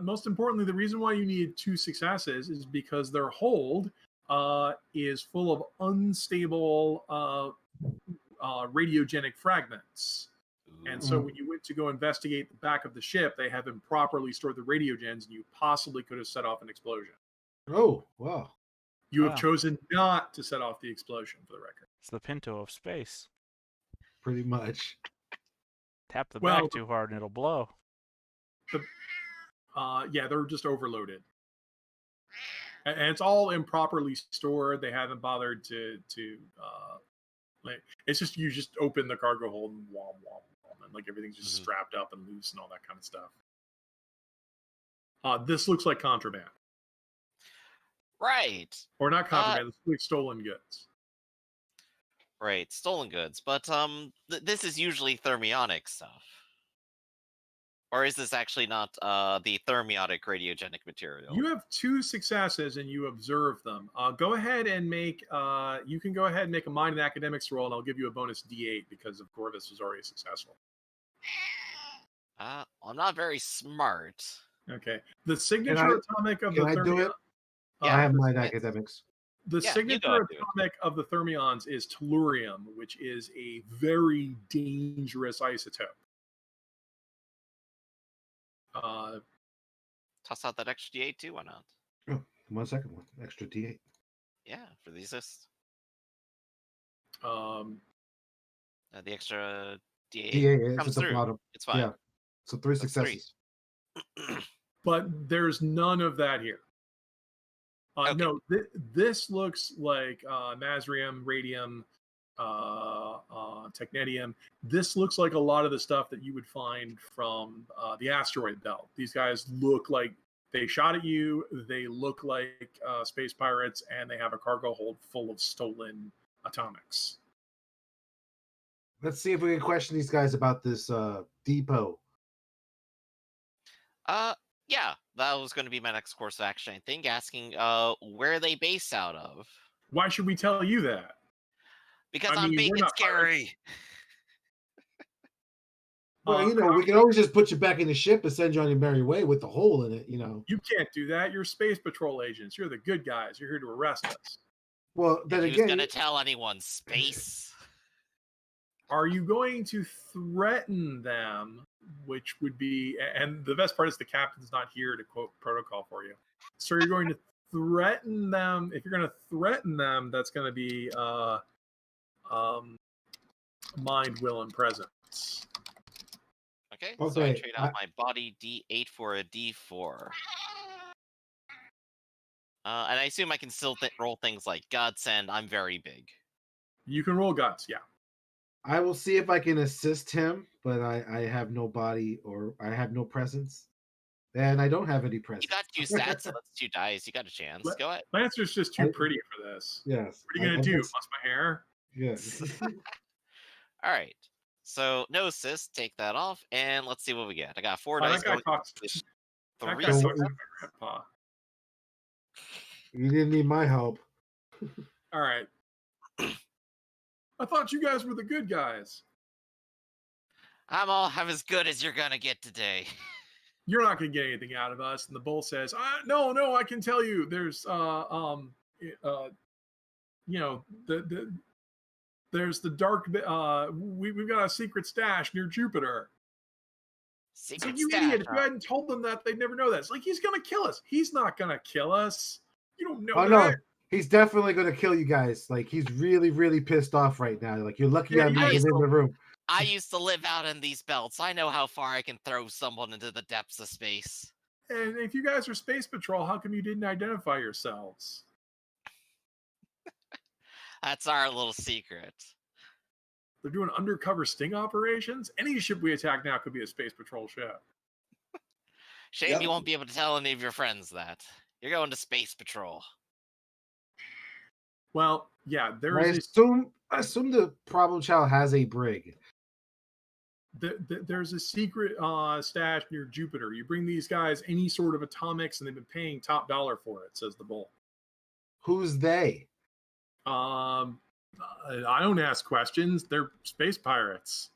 most importantly, the reason why you need 2 successes is because their hold is full of unstable radiogenic fragments. And so when you went to go investigate the back of the ship, they have improperly stored the radiogens, and you possibly could have set off an explosion. Oh, wow. You have chosen not to set off the explosion, for the record. It's the Pinto of space. Pretty much. Tap the back too hard and it'll blow. Yeah, they're just overloaded. And it's all improperly stored. They haven't bothered to it's just, you just open the cargo hold and wom, and like everything's just strapped up and loose and all that kind of stuff. This looks like contraband. Right. Or not contraband, it's like stolen goods. Right, stolen goods. But this is usually thermionic stuff. Or is this actually not the thermiotic radiogenic material? You have 2 successes and you observe them. Go ahead and make you can go ahead and make a mind and academics roll, and I'll give you a bonus D8 because of Corvus was already successful. I'm not very smart. Okay. The signature atomic of the thermion. Yeah, I have mind academics. The signature atomic of the thermions is tellurium, which is a very dangerous isotope. Toss out that extra D8 too, why not? Oh, 1 second. Extra D8. Yeah, for the assist. The extra D8 D8 comes is at the through. bottom. It's fine. Yeah. So 3 successes. But there's none of that here. Okay. No, this looks like Masrium, radium, technetium. This looks like a lot of the stuff that you would find from the asteroid belt. These guys look like they shot at you. They look like space pirates, and they have a cargo hold full of stolen atomics. Let's see if we can question these guys about this depot. Yeah, that was going to be my next course of action, I think, asking where they base out of. Why should we tell you that? Because I'm big and scary. Well, we can always just put you back in the ship and send you on your merry way with the hole in it, You can't do that. You're space patrol agents. You're the good guys. You're here to arrest us. Well, then Who's again, going to tell anyone, space? Are you going to threaten them? Which would be, and the best part is the captain's not here to quote protocol for you. So you're going to threaten them. If you're going to threaten them, that's going to be mind, will, and presence. Okay, so I trade out my body D8 for a D4. And I assume I can still roll things like guts, and I'm very big. You can roll guts, yeah. I will see if I can assist him, but I have no body or I have no presence. And I don't have any presence. You got 2 stats, so that's 2 dice. You got a chance. Go ahead. Lancer's just too pretty for this. Yes. What are you going to do? Bust my hair? Yes. All right. So, no assist. Take that off. And let's see what we get. I got 4 dice. That guy talks to my grandpa. You didn't need my help. All right. I thought you guys were the good guys. I'm as good as you're going to get today. You're not going to get anything out of us. And the bull says, no, I can tell you there's, there's the dark, we've got a secret stash near Jupiter. Secret it's like, you stash, idiot. If you hadn't told them that, they'd never know that. It's like, he's going to kill us. He's not going to kill us. You don't know that. No. He's definitely going to kill you guys. Like, he's really, really pissed off right now. Like, you're lucky I'm in the room. I used to live out in these belts. I know how far I can throw someone into the depths of space. And if you guys are space patrol, how come you didn't identify yourselves? That's our little secret. They're doing undercover sting operations? Any ship we attack now could be a space patrol ship. Shame you won't be able to tell any of your friends that. You're going to space patrol. Well, yeah, I assume the problem child has a brig. There's a secret stash near Jupiter. You bring these guys any sort of atomics, and they've been paying top dollar for it, says the bull. Who's they? I don't ask questions. They're space pirates.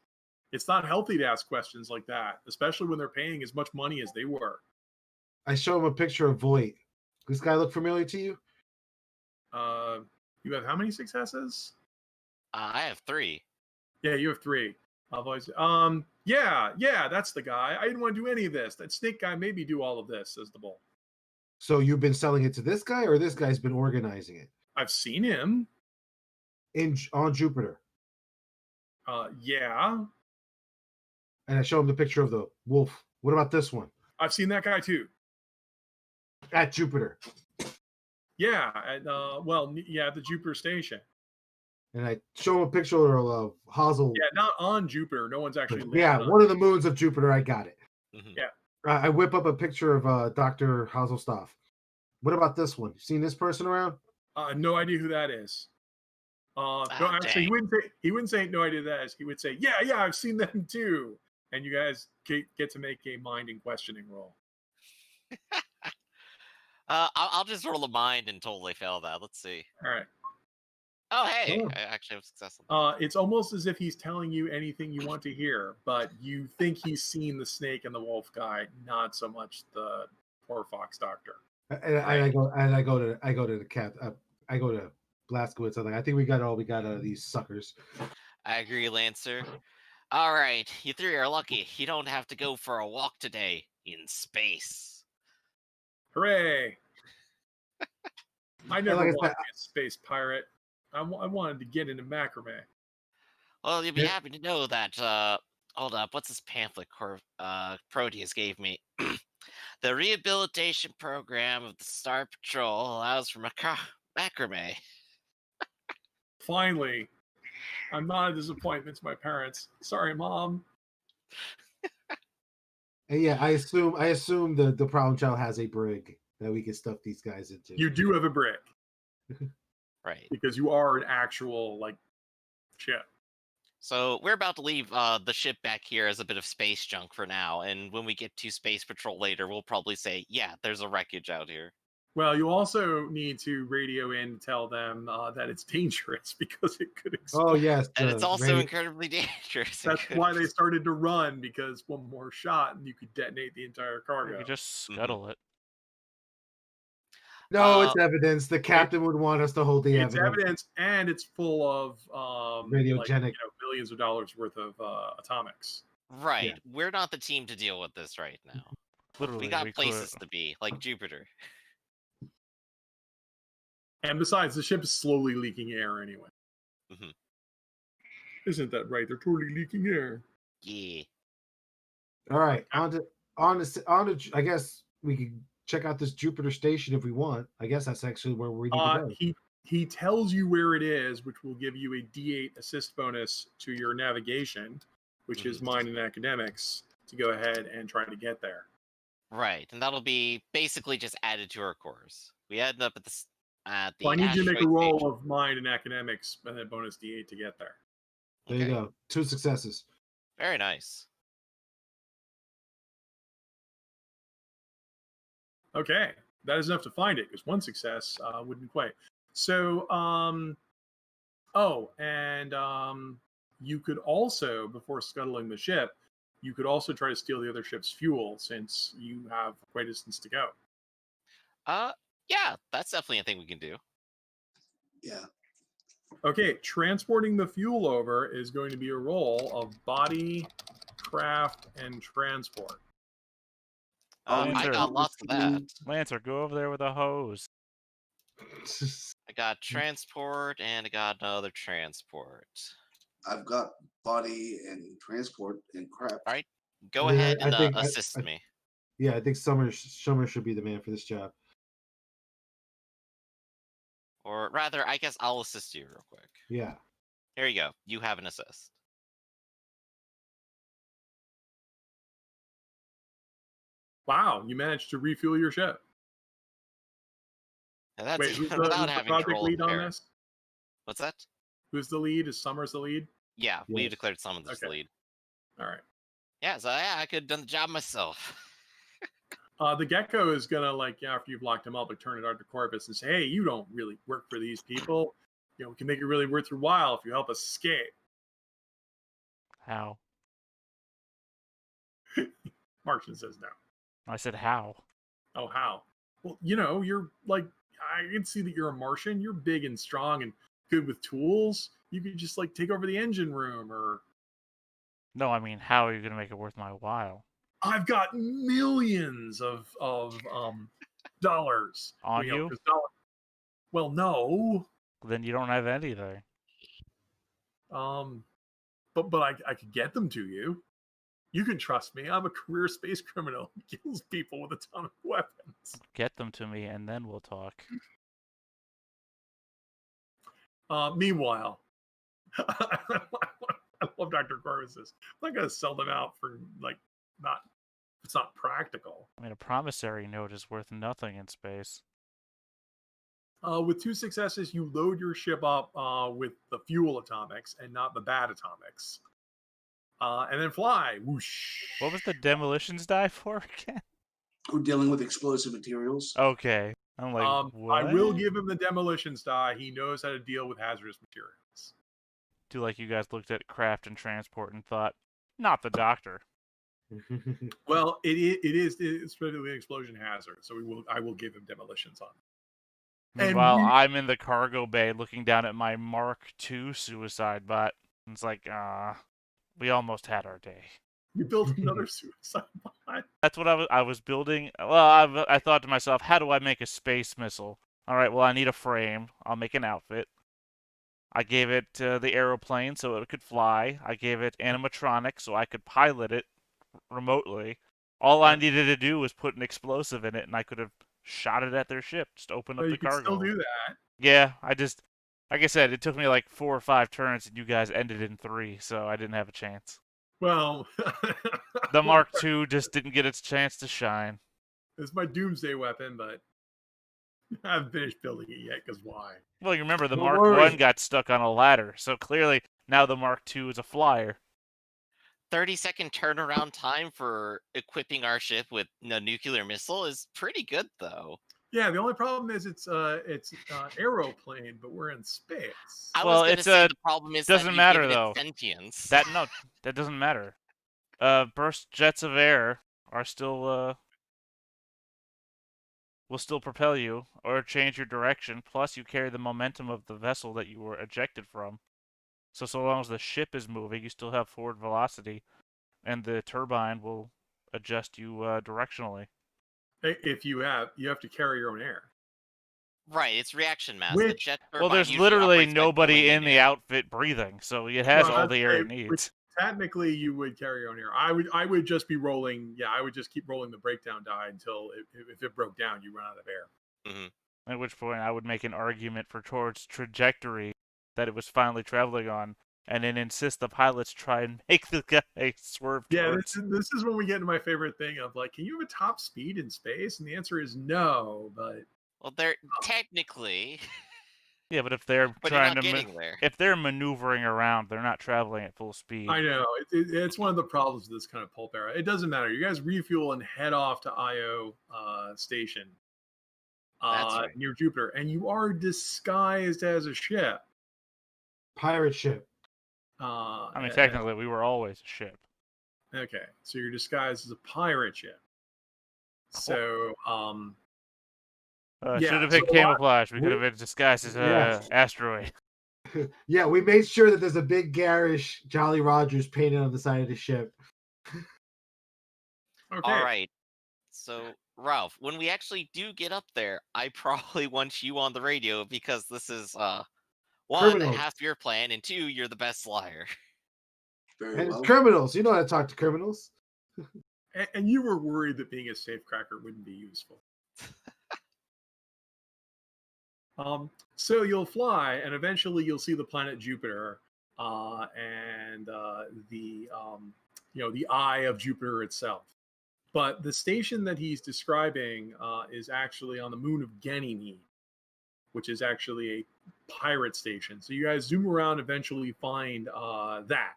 It's not healthy to ask questions like that, especially when they're paying as much money as they were. I show him a picture of Voight. This guy look familiar to you? You have how many successes? I have 3. Yeah, you have 3. I've always, yeah, that's the guy. I didn't want to do any of this. That snake guy made me do all of this, says the bull. So you've been selling it to this guy, or this guy's been organizing it I've seen him. on Jupiter? Yeah, And I show him the picture of the wolf. What about this one I've seen that guy too. at Jupiter? Yeah, at at the Jupiter station. And I show him a picture of Hazel. Yeah, not on Jupiter. No one's actually. Yeah, one of the moons of Jupiter. I got it. Mhm. Yeah. I whip up a picture of Dr. Hazelstoff. What about this one? You seen this person around? No idea who that is. No, actually, dang. he wouldn't say no idea who that is. He would say, yeah, I've seen them too. And you guys get to make a mind and questioning roll. I'll just roll a mind and totally fail that. Let's see. All right. Oh, hey, Oh. I actually have success. It's almost as if he's telling you anything you want to hear, but you think he's seen the snake and the wolf guy, not so much the poor fox doctor. And I go to the cat. I go to Blaskowitz. I'm like, I think we got all we got out of these suckers. I agree, Lancer. All right, you 3 are lucky. You don't have to go for a walk today in space. Hooray! I never like I wanted said, to be a space pirate. I wanted to get into macrame. Well, you'll be Yeah. happy to know that. Hold up, what's this pamphlet Proteus gave me? The rehabilitation program of the Star Patrol allows for macrame. Finally, I'm not a disappointment to my parents. Sorry, Mom. And yeah, I assume the problem child has a brig that we can stuff these guys into. You do have a brick Right. because you are an actual ship. So we're about to leave the ship back here as a bit of space junk for now, and when we get to Space Patrol later, we'll probably say, yeah, there's a wreckage out here. Well, you also need to radio in to tell them that it's dangerous because it could explode. Oh yes, And it's also radio- incredibly dangerous. That's why they started to run, because one more shot and you could detonate the entire cargo. You just scuttle it. No, it's evidence. The captain would want us to hold the It's evidence. evidence, and it's full of Radiogenic. millions of dollars worth of atomics. Right. Yeah. We're not the team to deal with this right now. Literally, We got could- places to be, like Jupiter. And besides, the ship is slowly leaking air anyway. Mhm. Isn't that right? They're totally leaking air. Yeah. All right, on to. I guess we could check out this Jupiter station if we want. I guess that's actually where we need to go. He tells you where it is, which will give you a D8 assist bonus to your navigation, which is mind and academics, to go ahead and try to get there. Right, and that'll be basically just added to our course. We end up at the Well, I need you to make a asteroid roll station. of mind and academics and then bonus D8 to get there. There you go. 2 successes. Very nice. Okay, that is enough to find it, because one success wouldn't quite. So, you could also, before scuttling the ship, you could also try to steal the other ship's fuel, since you have quite a distance to go. Yeah, that's definitely a thing we can do. Yeah. Okay, transporting the fuel over is going to be a roll of body, craft, and transport. I Lancer. got lots of that. Lancer, go over there with a hose. I got transport, and I got another transport. I've got body and transport and crap. All right, go I think- ahead and I think- assist I- me. Yeah, I think Summer should be the man for this job. Or rather, I guess I'll assist you real quick. Yeah. Here you go. You have an assist. Wow, you managed to refuel your ship. And that's Wait, who's even the without having to project roll a lead on pair. this? What's that? Who's the lead? Is Summers the lead? Yeah, we Yes. declared someone's as Okay. lead. All right. Yeah, so yeah, I could have done the job myself. The gecko is gonna after you've locked him up, turn it out to Corvus and say, "Hey, you don't really work for these people. We can make it really worth your while if you help us escape." How? Martian says no. I said how. Oh, how? Well, you're like, I can see that you're a Martian. You're big and strong and good with tools. You could just like take over the engine room, or No, I mean, how are you gonna make it worth my while? I've got millions of dollars. On you? 'Cause well, no. Then you don't have anything. Um, but I could get them to you. You can trust me. I'm a career space criminal who kills people with atomic weapons. Get them to me, and then we'll talk. Meanwhile, I love Dr. Corvus's. I'm not going to sell them out for not. It's not practical. I mean, a promissory note is worth nothing in space. With 2 successes, you load your ship up with the fuel atomics and not the bad atomics. And then fly. Whoosh. What was the demolitions die for again? We're dealing with explosive materials. Okay. I'm like, what? I will give him the demolitions die. He knows how to deal with hazardous materials. Do like you guys looked at craft and transport and thought, not the doctor. Well, it's really an explosion hazard, so I will give him demolitions on it. Meanwhile, I'm in the cargo bay looking down at my Mark II suicide bot. It's like, we almost had our day. You built another suicide bot. That's what I was building. Well, I thought to myself, how do I make a space missile? All right, well, I need a frame. I'll make an outfit. I gave it the aeroplane so it could fly. I gave it animatronics so I could pilot it remotely. All I needed to do was put an explosive in it, and I could have shot it at their ship. Just open up the You can cargo. still do that. Yeah, like I said, it took me like 4 or 5 turns, and you guys ended in 3, so I didn't have a chance. Well, The Mark II just didn't get its chance to shine. it's my doomsday weapon, but I haven't finished building it yet, because why? Well, you remember the Don't Mark worry. I got stuck on a ladder, so clearly now the Mark II is a flyer. 30-second turnaround time for equipping our ship with a nuclear missile is pretty good, though. Yeah, the only problem is it's aeroplane, but we're in space. I Well, was going to it's say the problem is doesn't that you've matter, given though. it sentience. That doesn't matter. Burst jets of air are still will still propel you or change your direction. Plus, you carry the momentum of the vessel that you were ejected from. So long as the ship is moving, you still have forward velocity, and the turbine will adjust you directionally. If you have to carry your own air. Right, it's reaction mass. Which- The jet Well, turbine there's usually literally operates by nobody pulling in the air. outfit breathing, so it has Well, all I'd the air say it needs. Technically, you would carry your own air. I would just be rolling. Yeah, I would just keep rolling the breakdown die until if it broke down, you run out of air. Mm-hmm. At which point, I would make an argument for towards trajectory that it was finally traveling on, and then insist the pilots try and make the guy swerve Yeah, towards. this is when we get into my favorite thing of like, can you have a top speed in space? And the answer is no. But Well, they're technically, Yeah, but if they're but you're trying not to getting there. if they're maneuvering around, they're not traveling at full speed. I know it's one of the problems of this kind of pulp era. It doesn't matter. You guys refuel and head off to IO station That's right. near Jupiter, and you are disguised as a ship. Pirate ship. I mean, technically, we were always a ship. Okay, so you're disguised as a pirate ship. So, Should yeah, have picked so camouflage. We could have been disguised as Yeah. asteroid. Yeah, we made sure that there's a big garish Jolly Rogers painted on the side of the ship. okay. All right. So, Ralph, when we actually do get up there, I probably want you on the radio because this is one, Criminals. half your plan, and 2, you're the best liar. Very And well. it's criminals. You know how to talk to criminals. And you were worried that being a safecracker wouldn't be useful. So you'll fly, and eventually you'll see the planet Jupiter, and the eye of Jupiter itself. But the station that he's describing is actually on the moon of Ganymede, which is actually a pirate station. So you guys zoom around, eventually find that.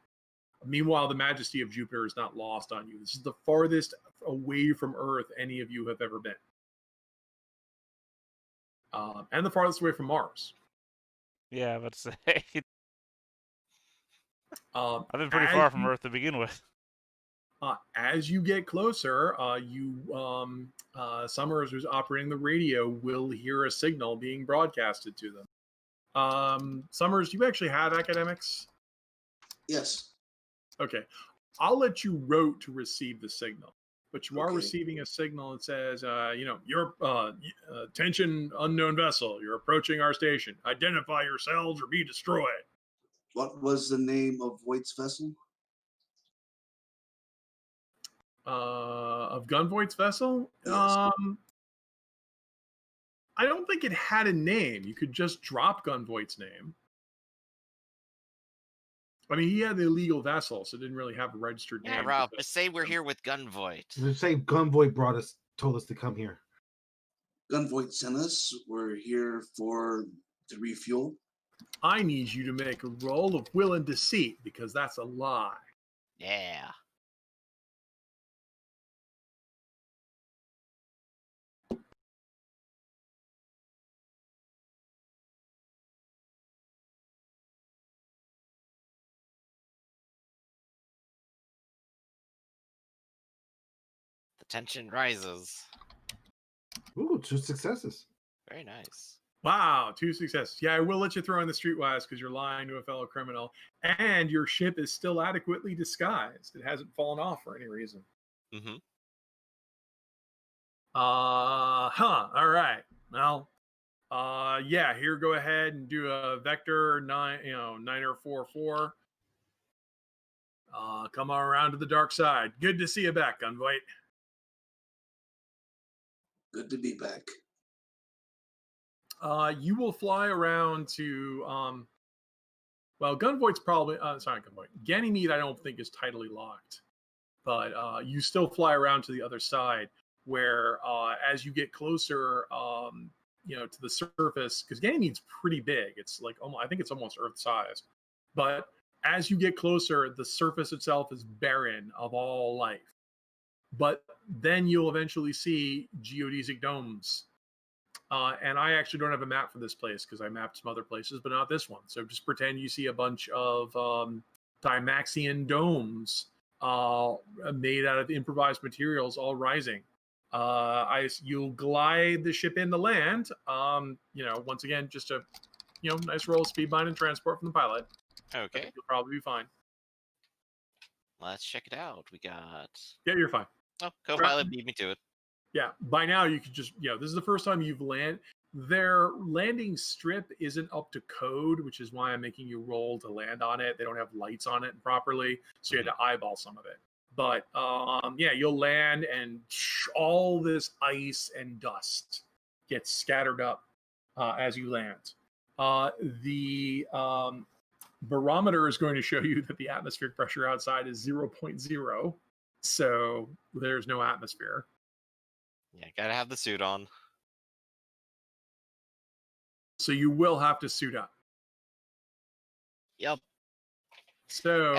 Meanwhile, the majesty of Jupiter is not lost on you. This is the farthest away from Earth any of you have ever been. And the farthest away from Mars. Yeah, but say I've I've been pretty far from Earth to begin with. As you get closer, Summers, who's operating the radio, will hear a signal being broadcasted to them. Summers, you actually have academics? Yes. Okay. I'll let you rote to receive the signal, but you are Okay. receiving a signal that says, your attention, unknown vessel, you're approaching our station. Identify yourselves or be destroyed. What was the name of Voight's vessel? Of Gunvoigt's vessel? Yes. I don't think it had a name. You could just drop Gunvoigt's name. I mean, he had the illegal vessel, so it didn't really have a registered Yeah, name. Rob, just say we're here with Gunvoight. The same Gunvoy told us to come here. Gunvoight sent us. We're here to refuel. I need you to make a roll of will and deceit, because that's a lie. Yeah. The tension rises. Ooh, 2 successes. Very nice. Wow, 2 successes. Yeah, I will let you throw in the streetwise because you're lying to a fellow criminal, and your ship is still adequately disguised. It hasn't fallen off for any reason. Mm-hmm. All right. Well, yeah. Here, go ahead and do a vector 9-4-4. Come on around to the dark side. Good to see you back, Gunvoight. Good to be back. You will fly around to well, Gunvoight's probably sorry, Gunvoight. Ganymede, I don't think is tidally locked, but you still fly around to the other side, where as you get closer, to the surface, because Ganymede's pretty big. It's like I think it's almost Earth sized, but as you get closer, the surface itself is barren of all life. But then you'll eventually see geodesic domes. And I actually don't have a map for this place because I mapped some other places, but not this one. So just pretend you see a bunch of Dymaxian domes made out of improvised materials all rising. You'll glide the ship into land. Once again, just a nice roll of speed, bind, and transport from the pilot. Okay. You'll probably be fine. Let's check it out. We got... Yeah, you're fine. Oh, co-pilot beat me to it. Yeah, by now you could just, this is the first time you've their landing strip isn't up to code, which is why I'm making you roll to land on it. They don't have lights on it properly, so you had to eyeball some of it. But you'll land, and all this ice and dust gets scattered up as you land. The barometer is going to show you that the atmospheric pressure outside is 0.0, so there's no atmosphere. Yeah, gotta have the suit on. So you will have to suit up. Yep. So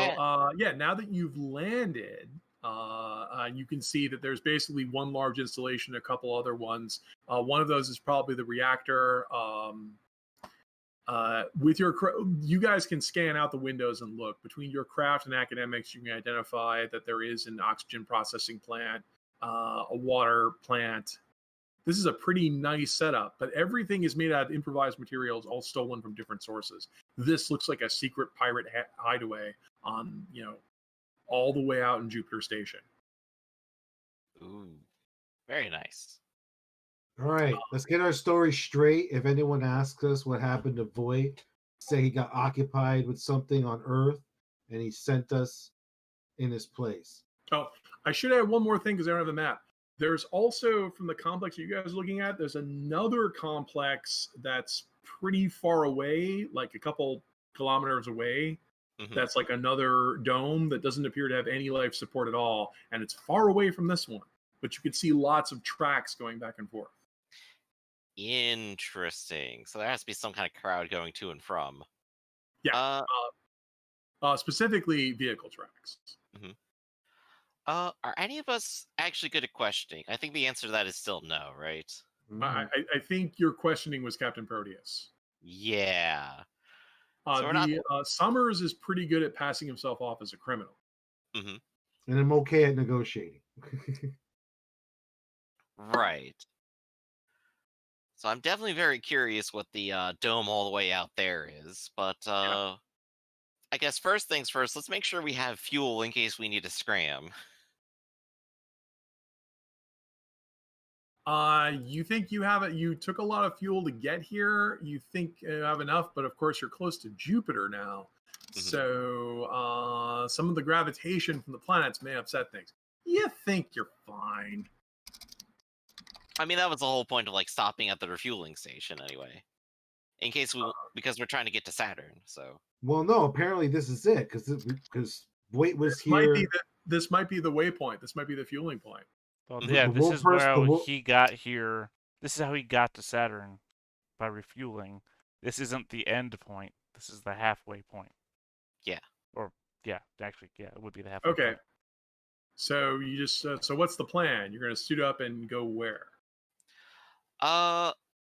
now that you've landed, you can see that there's basically one large installation, a couple other ones. One of those is probably the reactor. With you guys can scan out the windows and look. Between your craft and academics, you can identify that there is an oxygen processing plant, a water plant. This is a pretty nice setup, but everything is made out of improvised materials, all stolen from different sources. This looks like a secret pirate hideaway on, all the way out in Jupiter Station. Ooh, very nice. All right, let's get our story straight. If anyone asks us what happened to Voight, say he got occupied with something on Earth and he sent us in his place. Oh, I should add one more thing because I don't have the map. There's also, from the complex you guys are looking at, there's another complex that's pretty far away, like a couple kilometers away. Mm-hmm. That's like another dome that doesn't appear to have any life support at all. And it's far away from this one, but you can see lots of tracks going back and forth. Interesting. So there has to be some kind of crowd going to and from. Yeah. Specifically vehicle tracks. Mm-hmm. Are any of us actually good at questioning? I think the answer to that is still no, right? I think your questioning was Captain Proteus. Yeah. So Summers is pretty good at passing himself off as a criminal. Mm-hmm. And I'm okay at negotiating. Right. So I'm definitely very curious what the dome all the way out there is. But I guess first things first, let's make sure we have fuel in case we need to scram. You think you have it? You took a lot of fuel to get here. You think you have enough, but of course you're close to Jupiter now, so some of the gravitation from the planets may upset things. You think you're fine? I mean, that was the whole point of like stopping at the refueling station anyway, in case because we're trying to get to Saturn. So Well, no, apparently this is it because Voight was This might be here. this might be the waypoint. This might be the fueling point. Well, Mhm. yeah, The this world is first- the where world- he got here. This is how he got to Saturn, by refueling. This isn't the end point. This is the halfway point. Yeah. Or yeah, actually, yeah, it would be the halfway Okay. point. So you just so what's the plan? You're going to suit up and go where?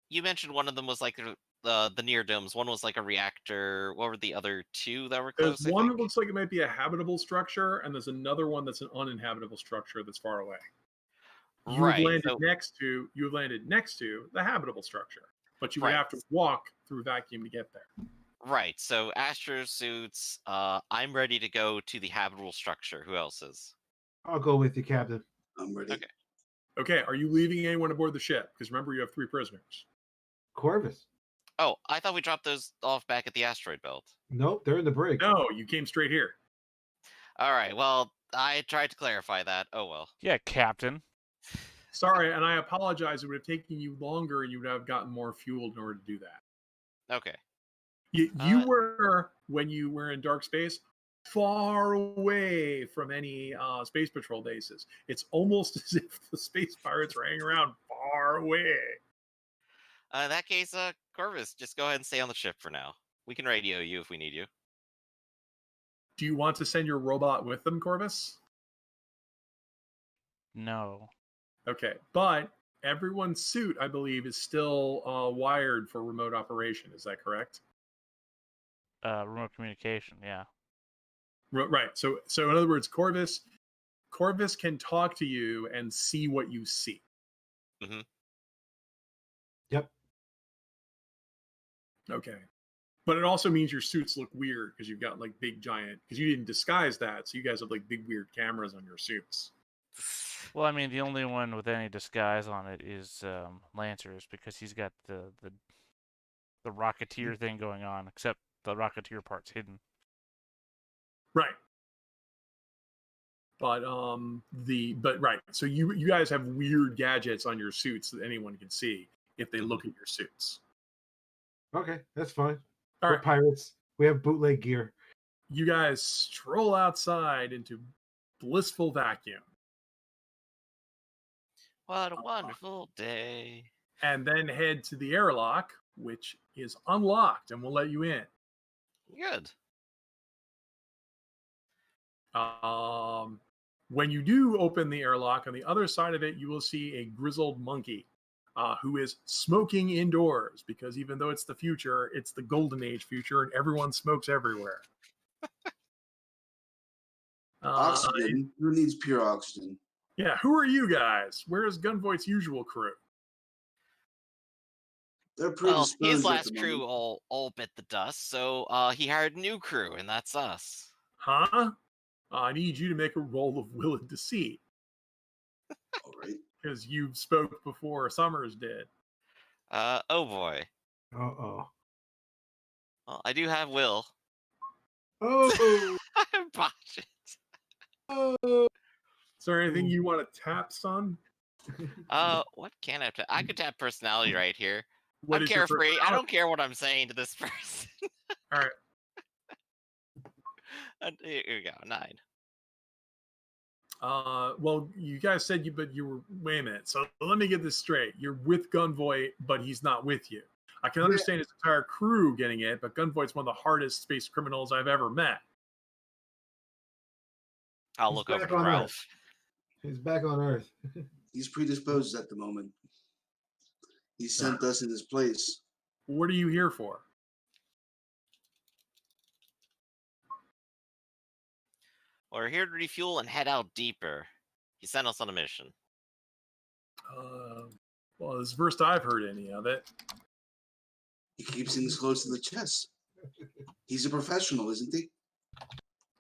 You mentioned one of them was like the near domes. One was like a reactor. What were the other two that were There's close? I one think. that looks like it might be a habitable structure, and there's another one that's an uninhabitable structure that's far away. You have Right. landed So, next to the habitable structure, but you would Right. have to walk through vacuum to get there. right. So astro suits. I'm ready to go to the habitable structure. Who else is? I'll go with you, Captain. I'm ready. Okay. Okay, are you leaving anyone aboard the ship? Because remember, you have 3 prisoners. Corvus. Oh, I thought we dropped those off back at the asteroid belt. Nope, they're in the brig. No, you came straight here. All right. Well, I tried to clarify that. Oh well. Yeah, Captain. Sorry, and I apologize. It would have taken you longer, and you would have gotten more fuel in order to do that. Okay. You were, when you were in dark space, far away from any space patrol bases. It's almost as if the space pirates were hanging around far away. In that case, Corvus, just go ahead and stay on the ship for now. We can radio you if we need you. Do you want to send your robot with them, Corvus? No. Okay, but everyone's suit, I believe, is still wired for remote operation. Is that correct? Remote communication. Yeah. Right. So in other words, Corvus can talk to you and see what you see. Mhm. Yep. Okay. But it also means your suits look weird because you've got like big giant, because you didn't disguise that, so you guys have like big weird cameras on your suits. Well, I mean, the only one with any disguise on it is Lancer's, because he's got the Rocketeer thing going on, except the Rocketeer part's hidden. Right. But right. So you guys have weird gadgets on your suits that anyone can see if they look at your suits. Okay, that's fine. All We're right. pirates. We have bootleg gear. You guys stroll outside into blissful vacuum What a wonderful day. and then head to the airlock, which is unlocked and will let you in. Good. When you do open the airlock, on the other side of it, you will see a grizzled monkey who is smoking indoors, because even though it's the future, it's the golden age future, and everyone smokes everywhere. Oxygen. Who needs pure oxygen? Yeah, who are you guys? Where is Gunvoight's usual crew? They're Well, predisposed his at last the crew moment. all bit the dust, so he hired a new crew, and that's us. Huh? I need you to make a roll of will and deceit, All right. because you spoke before Summers did. Oh boy. Uh-oh. Well, I do have will. Oh! I botched it. Oh! Is there anything you want to tap, son? What can I tap? I could tap personality right here. What I'm is your carefree. I personality? don't care what I'm saying to this person. All right. Here we go. 9. Well, you guys said you were. Wait a minute. So let me get this straight. You're with Gunvoight, but he's not with you. I can understand his entire crew getting it, but Gunvoight's one of the hardest space criminals I've ever met. I'll He's look over back to on Ralph. Earth. He's back on Earth. He's predisposed at the moment. He sent us in his place. What are you here for? We're here to refuel and head out deeper. He sent us on a mission. Well, this is the first I've heard any of it. He keeps things close to the chest. He's a professional, isn't he?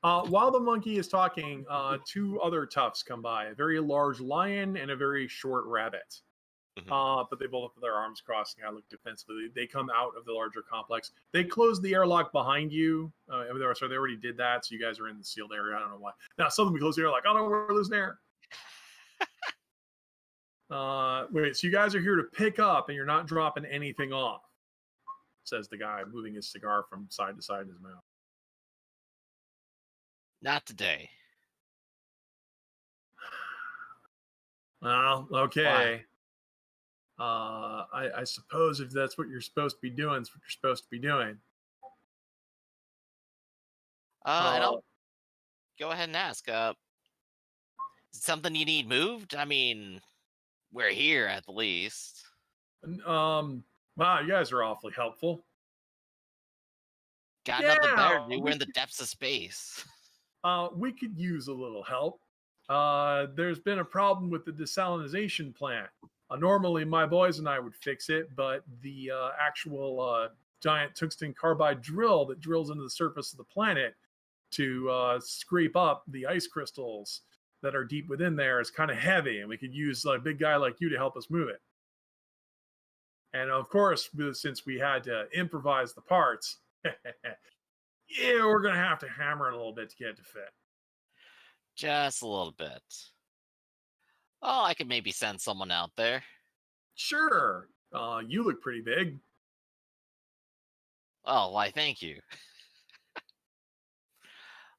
While the monkey is talking, two other toughs come by, a very large lion and a very short rabbit. But they both have their arms crossed and look defensively. They come out of the larger complex. They close the airlock behind you. So they already did that, so you guys are in the sealed area. I don't know why. Now, suddenly we close the airlock. I don't know, we're losing air. Wait, so you guys are here to pick up, and you're not dropping anything off, says the guy, moving his cigar from side to side in his mouth. Not today. Well, okay. I suppose if that's what you're supposed to be doing, it's what you're supposed to be doing. And I'll go ahead and ask. Is it something you need moved? I mean, we're here at the least. Wow, you guys are awfully helpful. Got nothing better to do. We're in the depths of space. We could use a little help. There's been a problem with the desalinization plant. Normally, my boys and I would fix it, but the actual giant tungsten carbide drill that drills into the surface of the planet to scrape up the ice crystals that are deep within there is kind of heavy, and we could use a big guy like you to help us move it. And of course, since we had to improvise the parts, yeah, we're going to have to hammer it a little bit to get it to fit. Just a little bit. Oh, I could maybe send someone out there. Sure. You look pretty big. Oh, why, thank you.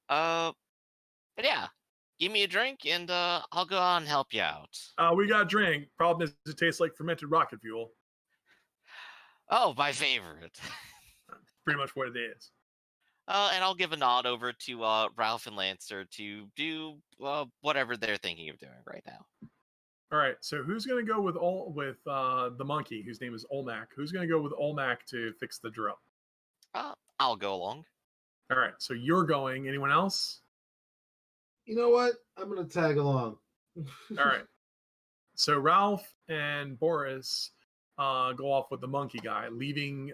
But yeah, give me a drink and I'll go on and help you out. We got a drink. Problem is, it tastes like fermented rocket fuel. Oh, my favorite. Pretty much what it is. And I'll give a nod over to Ralph and Lancer to do whatever they're thinking of doing right now. All right, so who's going to go with the monkey, whose name is Olmac? Who's going to go with Olmac to fix the drill? I'll go along. All right, so you're going. Anyone else? You know what? I'm going to tag along. All right. So Ralph and Boris go off with the monkey guy, leaving,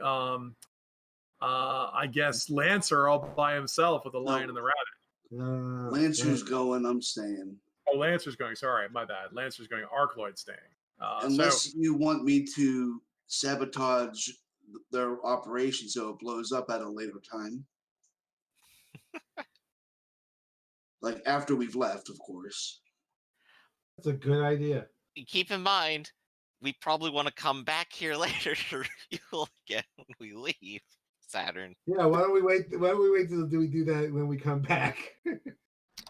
I guess, Lancer all by himself with the lion and the rabbit. Lancer's going, I'm staying. Oh, Lancer's going. Sorry, my bad. Lancer's going. Arcloid's staying. Unless you want me to sabotage their operation so it blows up at a later time. Like after we've left, of course. That's a good idea. Keep in mind, we probably want to come back here later to refuel again when we leave Saturn. Yeah, why don't we wait till we do that when we come back?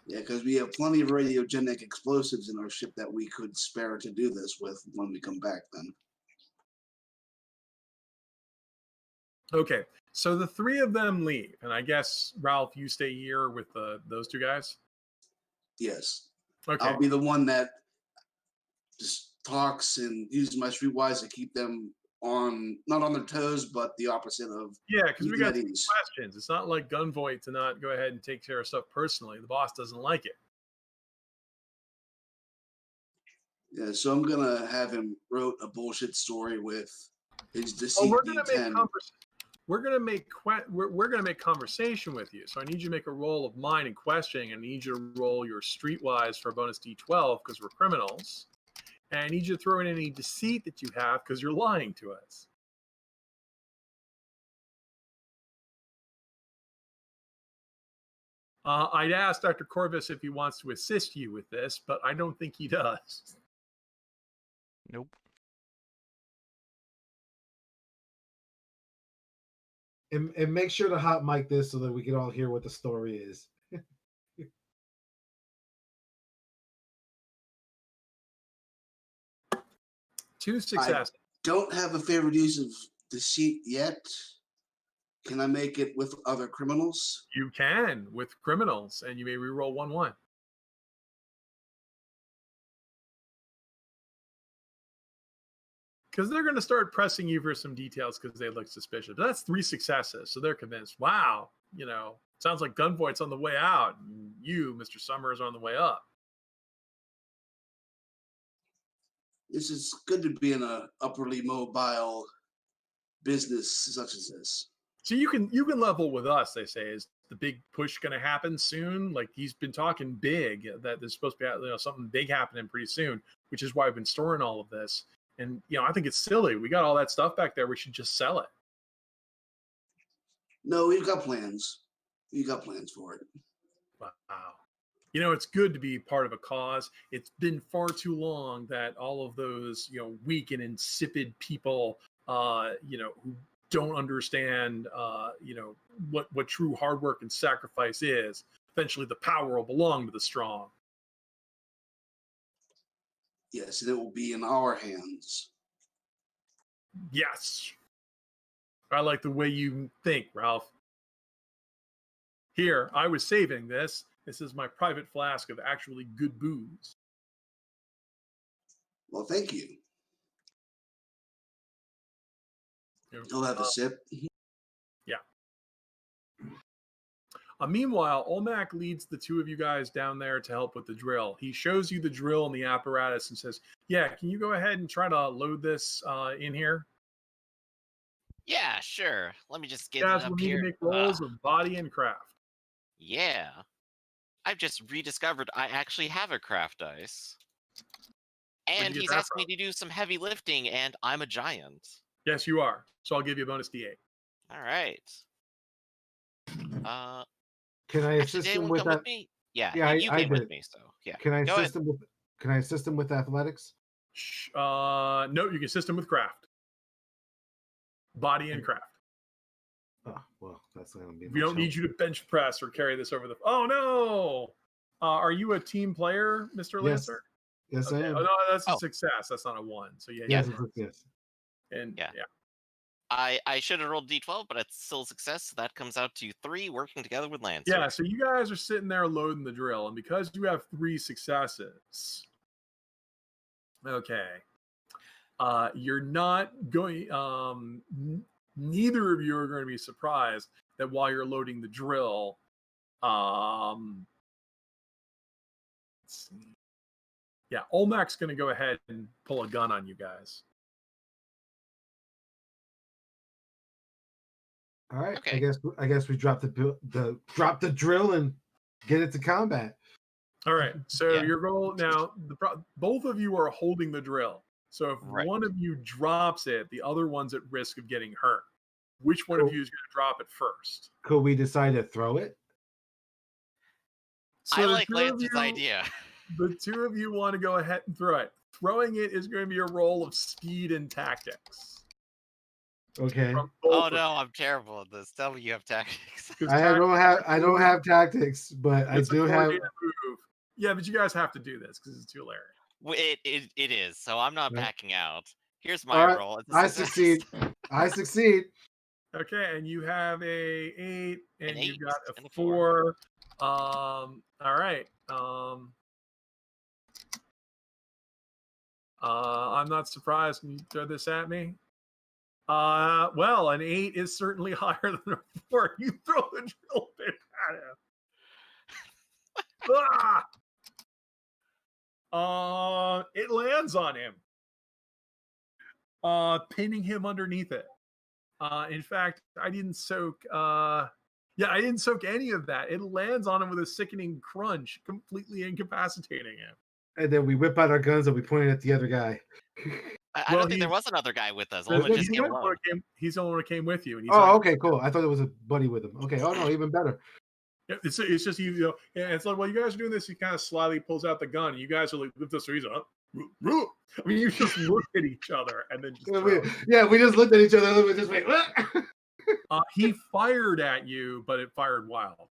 Yeah, because we have plenty of radiogenic explosives in our ship that we could spare to do this with when we come back then. Okay, so the three of them leave, and I guess, Ralph, you stay here with those two guys? Yes. Okay. I'll be the one that just talks and uses my streetwise to keep them not on their toes, but the opposite of. Yeah, because we got questions. It's not like Gunvoight to not go ahead and take care of stuff personally. The boss doesn't like it. Yeah, so I'm gonna have him wrote a bullshit story with his deceit. Oh, we're gonna make conversation with you. So I need you to make a roll of mine in questioning. I need you to roll your streetwise for a bonus D12 because we're criminals. And I need you to throw in any deceit that you have because you're lying to us. I'd ask Dr. Corvus if he wants to assist you with this, but I don't think he does. Nope. And make sure to hot mic this so that we can all hear what the story is. Two successes. I don't have a favorite use of deceit yet. Can I make it with other criminals? You can with criminals, and you may reroll 1-1. Because they're going to start pressing you for some details because they look suspicious. But that's 3 successes, so they're convinced. Wow, sounds like Gunvoight's on the way out. you, Mr. Summers, on the way up. This is good to be in a upperly mobile business such as this. So you can level with us, they say. Is the big push going to happen soon? Like, he's been talking big that there's supposed to be something big happening pretty soon, which is why I've been storing all of this. And I think it's silly. We got all that stuff back there. We should just sell it. No, we've got plans. We've got plans for it. Wow. It's good to be part of a cause. It's been far too long that all of those, weak and insipid people, who don't understand, what true hard work and sacrifice is. Eventually, the power will belong to the strong. Yes, and it will be in our hands. Yes. I like the way you think, Ralph. Here, I was saving this. This is my private flask of actually good booze. Well, thank you. I'll have a sip. Yeah. Meanwhile, Olmec leads the two of you guys down there to help with the drill. He shows you the drill and the apparatus and says, yeah, can you go ahead and try to load this in here? Yeah, sure. Let me just get Guys, it up we'll need here. to make rolls of body and craft. Yeah. I've just rediscovered I actually have a craft dice. And he's asked me to do some heavy lifting, and I'm a giant. Yes, you are. So I'll give you a bonus D8. All right. Can I assist him with that? With me? Yeah, yeah, you I came with did. me, so yeah. Can I assist him with? Can I assist him with athletics? No, you can assist him with craft, body and craft. Oh, well, that's not gonna be. We don't need you to bench press or carry this over the. Oh no! Are you a team player, Mr. Lancer? Yes, I am. Oh no, that's a success. That's not a 1. So yeah. Yes. And yeah. I should have rolled D12, but it's still a success. So that comes out to 3 working together with Lancer. Yeah, so you guys are sitting there loading the drill, and because you have 3 successes, okay, you're not going. Neither of you are going to be surprised that while you're loading the drill, let's see. Yeah, Olmec's going to go ahead and pull a gun on you guys. All right. Okay. I guess we drop the drill and get it to combat. All right. So your goal now, both of you are holding the drill. So if one of you drops it, the other one's at risk of getting hurt. Which one of you is going to drop it first? Could we decide to throw it? So I like Lance's idea. The two of you want to go ahead and throw it. Throwing it is going to be a roll of speed and tactics. Okay. Oh no, I'm terrible at this. Tell me you have tactics. I don't have tactics, but I do have. Move. Yeah, but you guys have to do this because it's too hilarious. It is. So I'm not backing out. Here's my roll. I succeed. I succeed. Okay, and you have a 8, and you got a 4. All right. I'm not surprised when you throw this at me. Well, an 8 is certainly higher than a 4. You throw the drill bit at him. It lands on him, pinning him underneath it. In fact, I didn't soak. I didn't soak any of that. It lands on him with a sickening crunch, completely incapacitating him. And then we whip out our guns and we point it at the other guy. I don't think there was another guy with us. He's the only one who came with you. And he's okay, cool. I thought it was a buddy with him. Okay. Oh no, even better. It's just and it's like, while you guys are doing this, he kind of slyly pulls out the gun, and you guys are like, with this reason, I mean, you just look at each other and then just we just looked at each other and we just went. He fired at you, but it fired wild.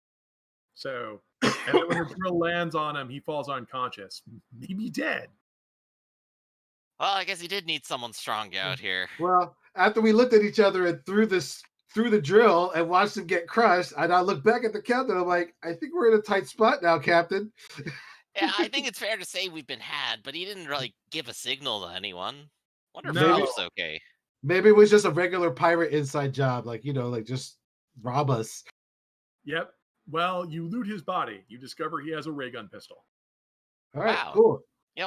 So, and then when the drill lands on him, he falls unconscious, maybe dead. Well, I guess he did need someone strong out here. Well, after we looked at each other and threw the drill and watched him get crushed, and I looked back at the captain. I'm like, I think we're in a tight spot now, Captain. Yeah, I think it's fair to say we've been had, but he didn't really give a signal to anyone. Wonder if Ralph's okay. Maybe it was just a regular pirate inside job, like just rob us. Yep. Well, you loot his body. You discover he has a ray gun pistol. All right, Wow. cool.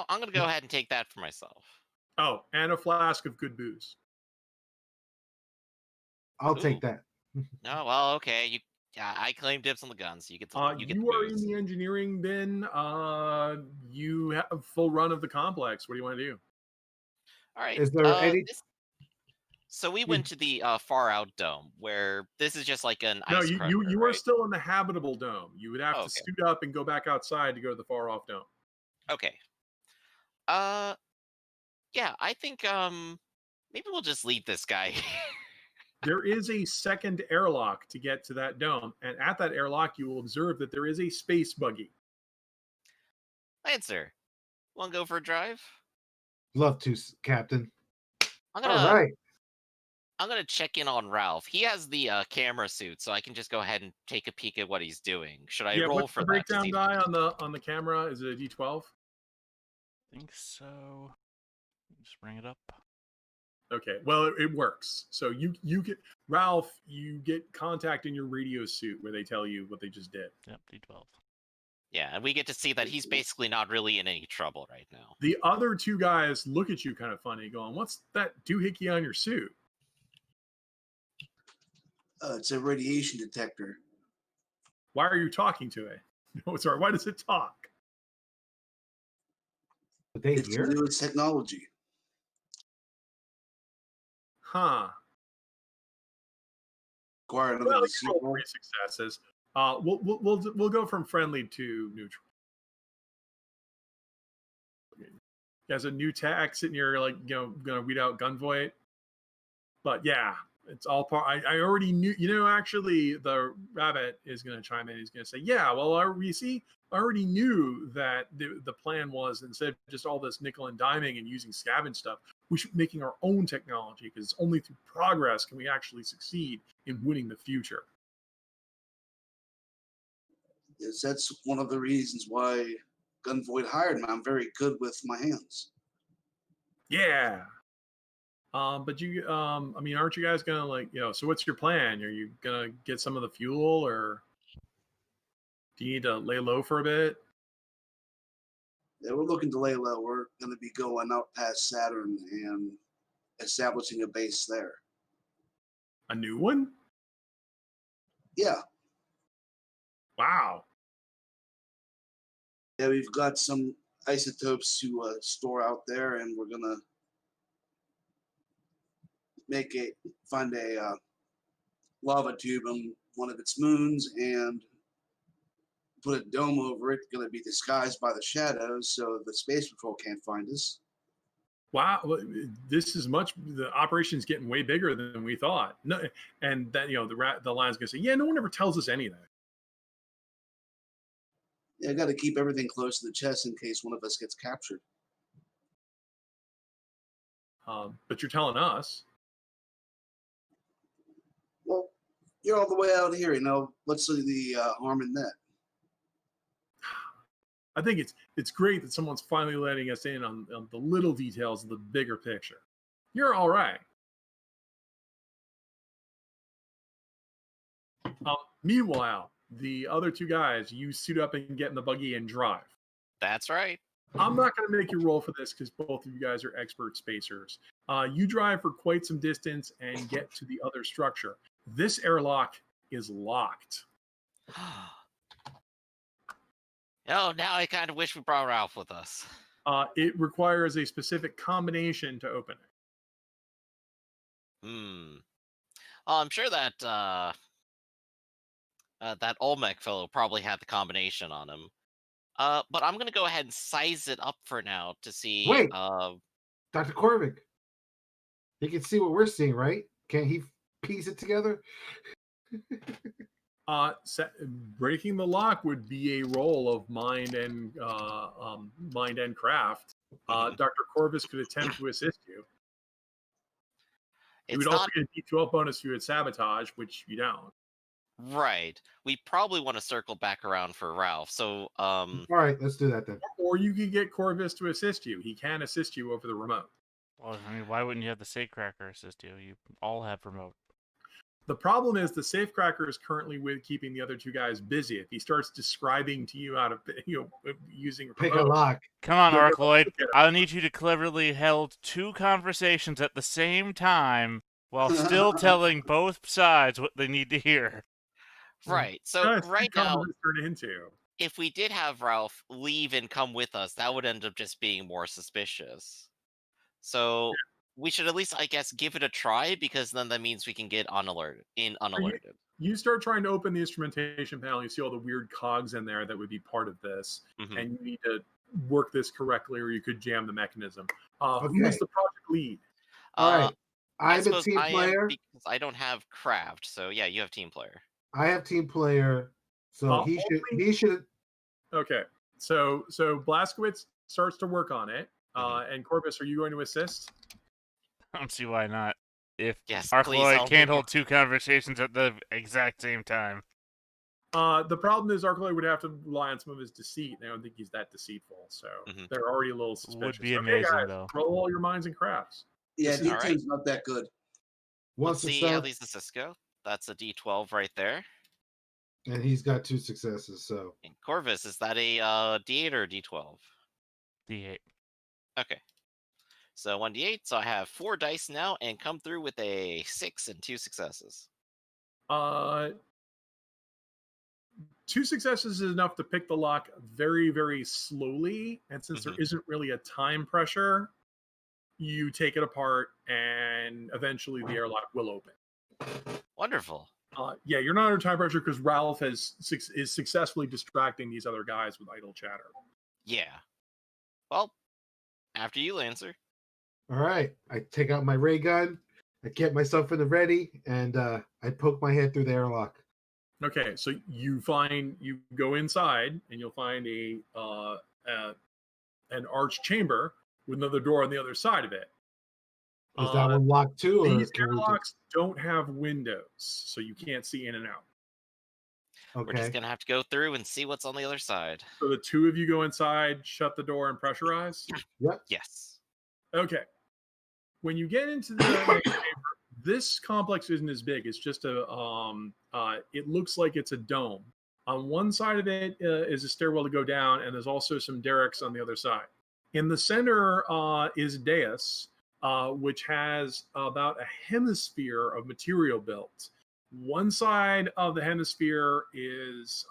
I'm gonna go ahead and take that for myself. Oh, and a flask of good booze. I'll Ooh. take that. No, well, okay. I claim dibs on the guns. You get the You are in booze. the engineering bin. You have full run of the complex. What do you want to do? All right. Is there any? So we You- went to the far out dome, where this is just like an No, ice crusher, you are right? still in the habitable dome. You would have Oh, to okay. suit up and go back outside to go to the far off dome. Okay. Yeah, I think maybe we'll just leave this guy. There is a second airlock to get to that dome, and at that airlock, you will observe that there is a space buggy. Lancer, wanna go for a drive? Love to, Captain. I'm All gonna right. I'm gonna check in on Ralph. He has the camera suit, so I can just go ahead and take a peek at what he's doing. Should I Yeah, roll what's for the that to breakdown see? die on the camera? Is it a D12? I think so. Just bring it up. Okay, well it works. So you get Ralph, you get contact in your radio suit where they tell you what they just did. Yep, D12. Yeah, and we get to see that he's basically not really in any trouble right now. The other two guys look at you kind of funny, going, "What's that doohickey on your suit?" It's a radiation detector. Why are you talking to it? No, sorry. Why does it talk? Did they It's the hear? newest technology. Huh. Acquire another Well, you rolled sequel. 3 successes. We'll go from friendly to neutral. You guys a new tech sitting here, like, gonna weed out Gunvoight. But yeah, it's all part. I already knew. Actually, the rabbit is gonna chime in. He's gonna say, "Yeah, well, I already knew that the plan was, instead of just all this nickel and diming and using scavenge stuff, we should be making our own technology, because it's only through progress can we actually succeed in winning the future." Yes, that's one of the reasons why Gunvoid hired me. I'm very good with my hands. Yeah. But I mean, aren't you guys gonna, so what's your plan? Are you gonna get some of the fuel, or do you need to lay low for a bit? Yeah, we're looking to lay low. We're going to be going out past Saturn and establishing a base there. A new one? Yeah, Wow. yeah, we've got some isotopes to store out there, and we're gonna find a lava tube on one of its moons and put a dome over it. Going to be disguised by the shadows, so the space patrol can't find us. Wow, this is the operation's getting way bigger than we thought. No, and that the line's gonna say, "Yeah, no one ever tells us anything." Yeah, got to keep everything close to the chest in case one of us gets captured. But you're telling us. Well, you're all the way out here, what's the harm in that? I think it's great that someone's finally letting us in on the little details of the bigger picture. You're all right. Meanwhile, the other two guys, you suit up and get in the buggy and drive. That's right. I'm not going to make you roll for this because both of you guys are expert spacers. You drive for quite some distance and get to the other structure. This airlock is locked. Oh, now I kind of wish we brought Ralph with us. It requires a specific combination to open it. Oh, I'm sure that that Olmec fellow probably had the combination on him. But I'm gonna go ahead and size it up for now to see. Wait. Dr. Korvik. He can see what we're seeing, right? Can't he piece it together? Breaking the lock would be a roll of mind and craft. Dr. Corvus could attempt to assist you. It would also get a D12 bonus if you had sabotage, which you don't. Right. We probably want to circle back around for Ralph. So, all right, let's do that then. Or you could get Corvus to assist you. He can assist you over the remote. Well, I mean, why wouldn't you have the Safecracker assist you? You all have remote. The problem is the safecracker is currently with keeping the other two guys busy. If he starts describing to you out of using Pick a remote, lock. Come on, You'll go Arkloid. look at it. I'll need you to cleverly held 2 conversations at the same time while still telling both sides what they need to hear. Right. So that's right what now, conversations turn into. if we did have Ralph leave and come with us, that would end up just being more suspicious. So we should at least, I guess, give it a try, because then that means we can get unalerted. You start trying to open the instrumentation panel, you see all the weird cogs in there that would be part of this, Mhm. and you need to work this correctly or you could jam the mechanism. Who's Okay. the project lead? All Uh, right. I I'm a suppose team I am, player. because I don't have craft. So yeah, you have team player. I have team player. So he should. Okay, so Blaskowitz starts to work on it, Mhm. and Corvus, are you going to assist? I don't see why not. If Yes, please Arkloid help can't me. hold 2 conversations at the exact same time. The problem is Arcloy would have to rely on some of his deceit, and I don't think he's that deceitful, so Mhm. they're already a little suspicious. Would be Okay, amazing, guys, though. roll all your minds and crafts. Yeah, This is- All right. D10's not that good. One Let's see how success, these assists go. That's a D12 right there. and he's got 2 successes. So And Corvus, is that a D8 or a D12? D8. Okay. So 1d8. So I have 4 dice now, and come through with a 6 and 2 successes. 2 successes is enough to pick the lock very, very slowly, and since there Mhm. isn't really a time pressure, you take it apart, and eventually the airlock will open. Wonderful. Yeah, you're not under time pressure because Ralph is successfully distracting these other guys with idle chatter. Yeah. Well, after you, Lancer. all right, I take out my ray gun. I get myself in the ready, and I poke my head through the airlock. Okay, so you go inside and you'll find an arched chamber with another door on the other side of it. Is that one locked too, or These can we airlocks don't have windows, so you can't see in and out. Okay. We're just gonna have to go through and see what's on the other side. So the two of you go inside, shut the door, and pressurize. Yep. Yes. Okay. When you get into the next chamber, this complex isn't as big. It's just it looks like it's a dome. On one side of it is a stairwell to go down, and there's also some derricks on the other side. In the center is a dais, which has about a hemisphere of material built. One side of the hemisphere is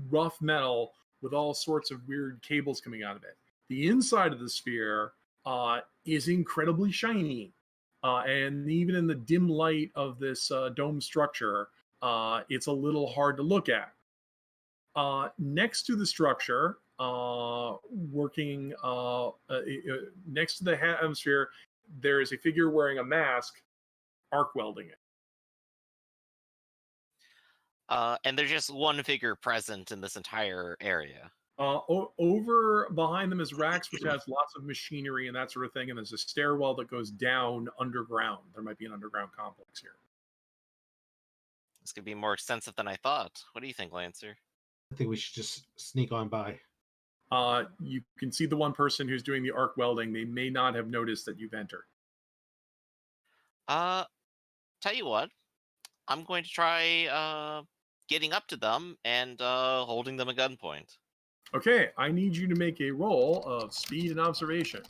rough metal with all sorts of weird cables coming out of it. The inside of the sphere is incredibly shiny. And even in the dim light of this dome structure, it's a little hard to look at. Next to the structure, working next to the hemisphere, there is a figure wearing a mask, arc welding it. And there's just one figure present in this entire area. Over behind them is racks, which has lots of machinery and that sort of thing, and there's a stairwell that goes down underground. There might be an underground complex here. This could be more extensive than I thought. What do you think, Lancer? I think we should just sneak on by. You can see the one person who's doing the arc welding. They may not have noticed that you've entered. Tell you what, I'm going to try getting up to them and holding them at gunpoint. Okay, I need you to make a roll of speed and observation.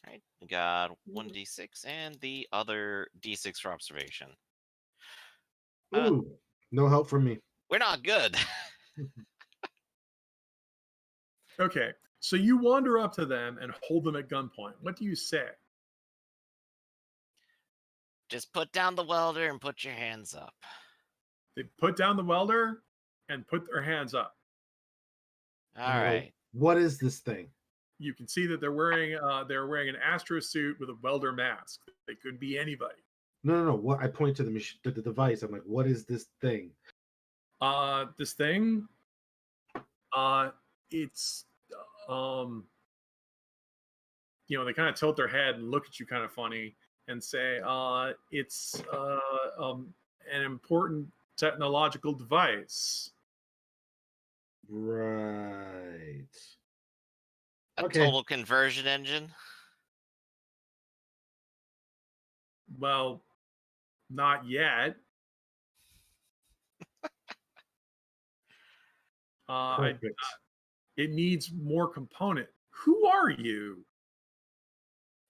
All right, we got 1d6 and the other d6 for observation. Ooh, no help from me. We're not good. Okay, so you wander up to them and hold them at gunpoint. What do you say? Just put down the welder and put your hands up. They put down the welder and put their hands up. All right. What is this thing? You can see that they're wearing an astro suit with a welder mask. They could be anybody. No. What I point to the device. I'm like, what is this thing? This thing, it's they kind of tilt their head and look at you kind of funny and say, it's an important technological device. Right. A Okay. total conversion engine. Well, not yet. Perfect. It needs more component. Who are you?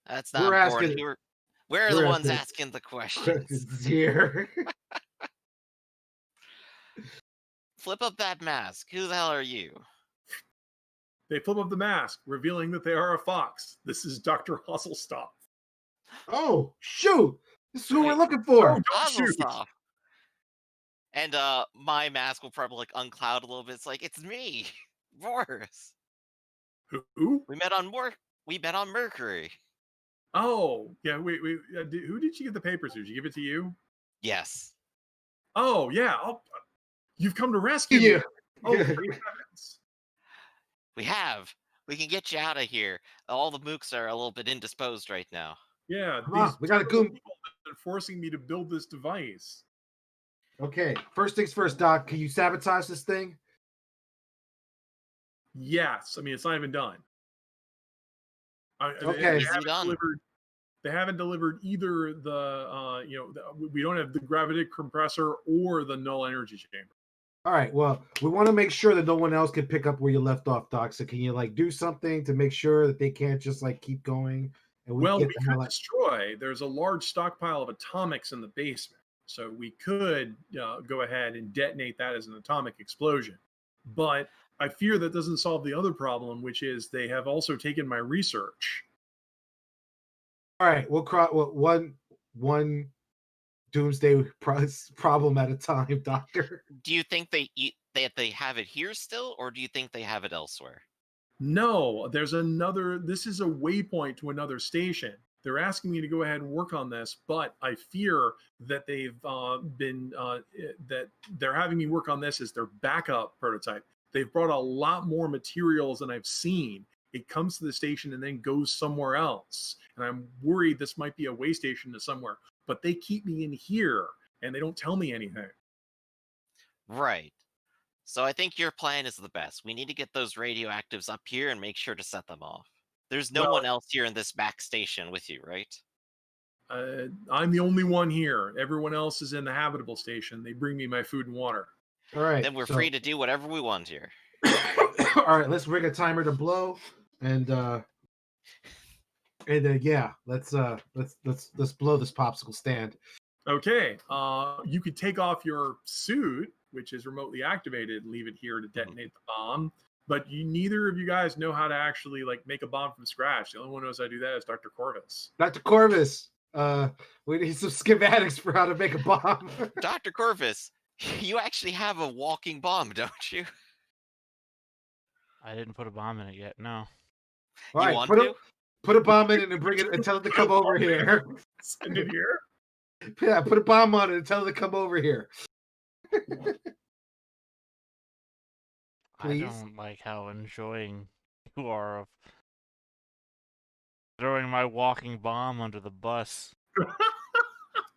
That's We're not important. asking- We're the we're ones asking- asking the questions. Questions here. Flip up that mask. Who the hell are you? They flip up the mask, revealing that they are a fox. This is Dr. Husselstoff. Oh, shoot! This is who we're Wait. looking for. Oh, don't shoot. Ozelstoff. And my mask will probably like uncloud a little bit. It's like, it's me, Boris. Who? We met on Mercury. Oh, yeah. Wait. Who did you get the papers to? Did you give it to you? Yes. Oh, yeah. You've come to rescue You. me. Oh, great heavens. We have. We can get you out of here. All the mooks are a little bit indisposed right now. Yeah, Come on, we gotta go. people that are forcing me to build this device. Okay, first things first, Doc. Can you sabotage this thing? Yes, I mean it's not even done. Okay. They haven't delivered either we don't have the gravitic compressor or the null energy chamber. All right. Well, we want to make sure that no one else can pick up where you left off, Doc. So can you like do something to make sure that they can't just like keep going? And We could destroy. There's a large stockpile of atomics in the basement, so we could go ahead and detonate that as an atomic explosion. But I fear that doesn't solve the other problem, which is they have also taken my research. All right. We'll one doomsday problem at a time, Doctor. Do you think they have it here still, or do you think they have it elsewhere? No, there's another. This is a waypoint to another station. They're asking me to go ahead and work on this, but I fear that that they're having me work on this as their backup prototype. They've brought a lot more materials than I've seen. It comes to the station and then goes somewhere else. And I'm worried this might be a way station to somewhere, but they keep me in here and they don't tell me anything. Right. So I think your plan is the best. We need to get those radioactives up here and make sure to set them off. There's no one else here in this back station with you, right? I'm the only one here. Everyone else is in the habitable station. They bring me my food and water. All right. Then we're free to do whatever we want here. All right, let's rig a timer to blow, and yeah, let's blow this popsicle stand. Okay. You could take off your suit, which is remotely activated, and leave it here to detonate the bomb. But neither of you guys know how to actually like make a bomb from scratch. The only one who knows how to do that is Dr. Corvus. Dr. Corvus, we need some schematics for how to make a bomb. Dr. Corvus, you actually have a walking bomb, don't you? I didn't put a bomb in it yet. No. All right, want to? Put a bomb in it and bring it and tell it to come over here. Send it here. Yeah, put a bomb on it and tell it to come over here. I don't like how enjoying you are of throwing my walking bomb under the bus.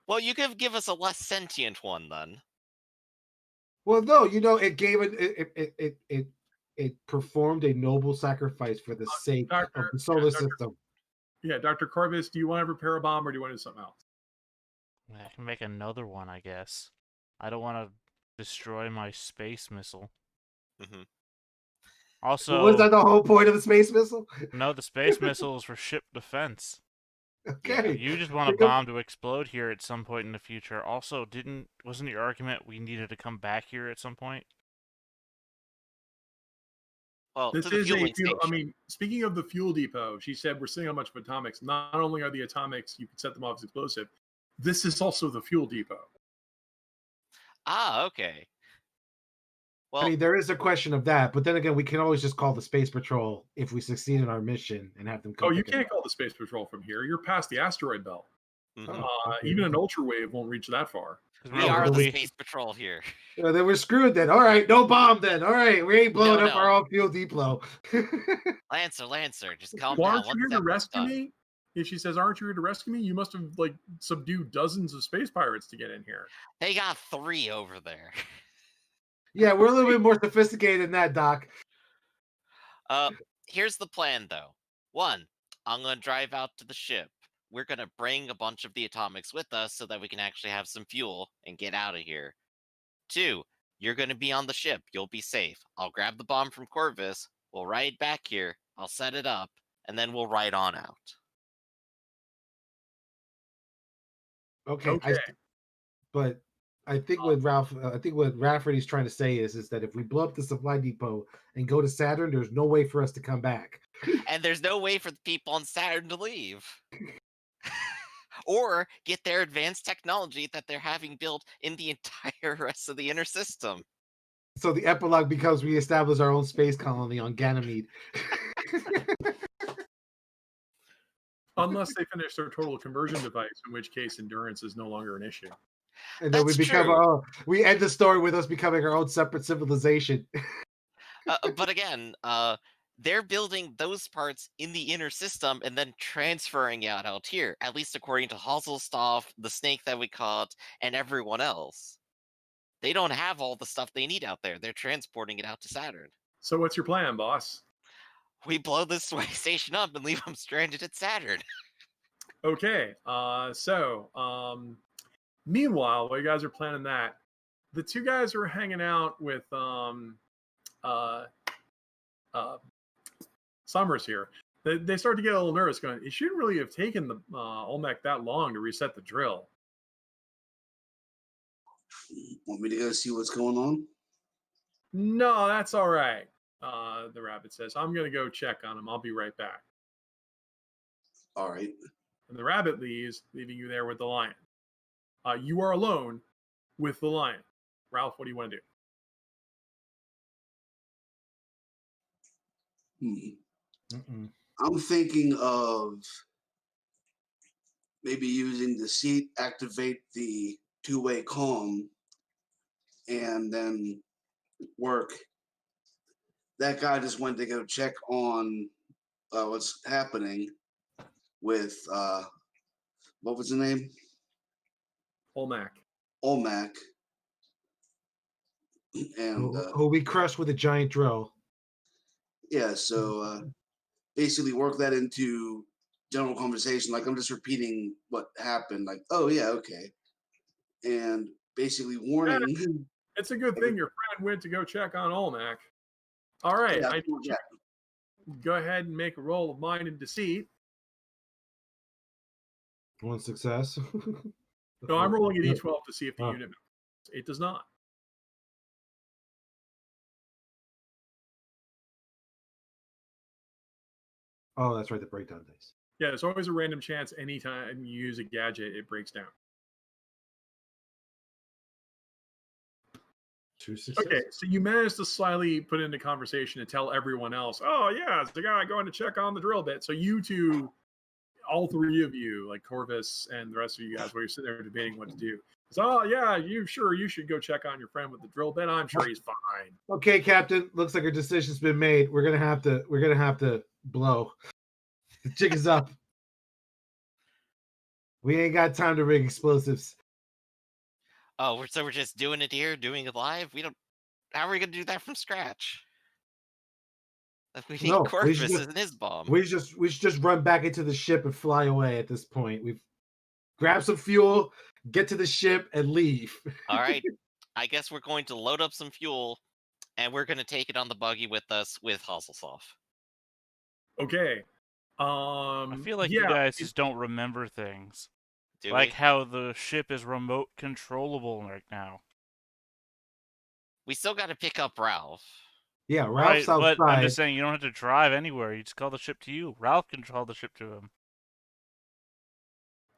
Well, you could give us a less sentient one then. Well, no, it gave it performed a noble sacrifice for the sake of the solar system. Yeah, Dr. Corvus, do you want to repair a bomb or do you want to do something else? I can make another one, I guess. I don't want to destroy my space missile. Mm-hmm. Also, was that the whole point of the space missile? No, the space missile is for ship defense. Okay. You just want a bomb to explode here at some point in the future. Also, wasn't your argument we needed to come back here at some point? Well, this is speaking of the fuel depot, she said we're seeing a bunch of atomics. Not only are the atomics, you can set them off as explosive, this is also the fuel depot. Ah, okay. Well, I mean, there is a question of that, but then again, we can always just call the Space Patrol if we succeed in our mission and have them come. Oh, you can't call the Space Patrol from here. You're past the asteroid belt. Mm-hmm. Even an ultra wave won't reach that far. We are the Space Patrol here. Then we're screwed then. All right, no bomb then. All right, we ain't blowing up our own fuel depot. Lancer, just calm down. Aren't you here to rescue me? If she says, aren't you here to rescue me? You must have subdued dozens of space pirates to get in here. They got 3 over there. Yeah, we're a little bit more sophisticated than that, Doc. Here's the plan, though. 1, I'm gonna drive out to the ship. we're going to bring a bunch of the atomics with us so that we can actually have some fuel and get out of here. 2, you're going to be on the ship. You'll be safe. I'll grab the bomb from Corvus. We'll ride back here. I'll set it up, and then we'll ride on out. Okay. Okay. But I think what Rafferty's trying to say is that if we blow up the supply depot and go to Saturn, there's no way for us to come back. And there's no way for the people on Saturn to leave. Or get their advanced technology that they're having built in the entire rest of the inner system. So the epilogue becomes we establish our own space colony on Ganymede. Unless they finish their total conversion device, in which case endurance is no longer an issue. And then That's we become true. our own. We end the story with us becoming our own separate civilization. But again, they're building those parts in the inner system and then transferring it out here, at least according to Hasselstoff, the snake that we caught, and everyone else. They don't have all the stuff they need out there. They're transporting it out to Saturn. So what's your plan, boss? We blow this space station up and leave them stranded at Saturn. Okay. Meanwhile, while you guys are planning that, the two guys who are hanging out with Summers here, they start to get a little nervous, going, it shouldn't really have taken the Olmec that long to reset the drill. Want me to go see what's going on? No, that's all right. The rabbit says, I'm going to go check on him. I'll be right back. All right. And the rabbit leaves, leaving you there with the lion. You are alone with the lion. Ralph, what do you want to do? I'm thinking of maybe using the seat, activate the two-way comm, and then work. That guy just went to go check on what's happening with what was the name? Olmec. And who we crushed with a giant drill. yeah, so basically work that into general conversation. Like I'm just repeating what happened. Like, oh yeah, okay, and basically warning. It's a good thing your friend went to go check on Olmec. All right, Yeah, I need you to go ahead and make a roll of mind and deceit. One success. No, I'm rolling a d12 to see if the unit moves. It does not. Oh, that's right, the breakdown dice. Yeah, there's always a random chance anytime you use a gadget, it breaks down. 2 successes. Okay, so you managed to slyly put into conversation and tell everyone else, oh, yeah, it's the guy going to check on the drill bit. So you two, all three of you, like Corvus and the rest of you guys, while you're sitting there debating what to do. So, oh, yeah, you should go check on your friend with the drill bit. I'm sure he's fine. Okay, Captain, looks like our decision's been made. We're gonna have to blow. The jig is up. We ain't got time to rig explosives. Oh, so we're just doing it here, doing it live? How are we going to do that from scratch? We need Corvus and his bomb. We should just run back into the ship and fly away at this point. We've grabbed some fuel, get to the ship, and leave. All right. I guess we're going to load up some fuel, and we're going to take it on the buggy with us with Hasselstoff. Okay. I feel like you guys just don't remember things. Like how the ship is remote controllable right now. We still got to pick up Ralph. Yeah, Ralph's outside. But I'm just saying, you don't have to drive anywhere. You just call the ship to you. Ralph can call the ship to him.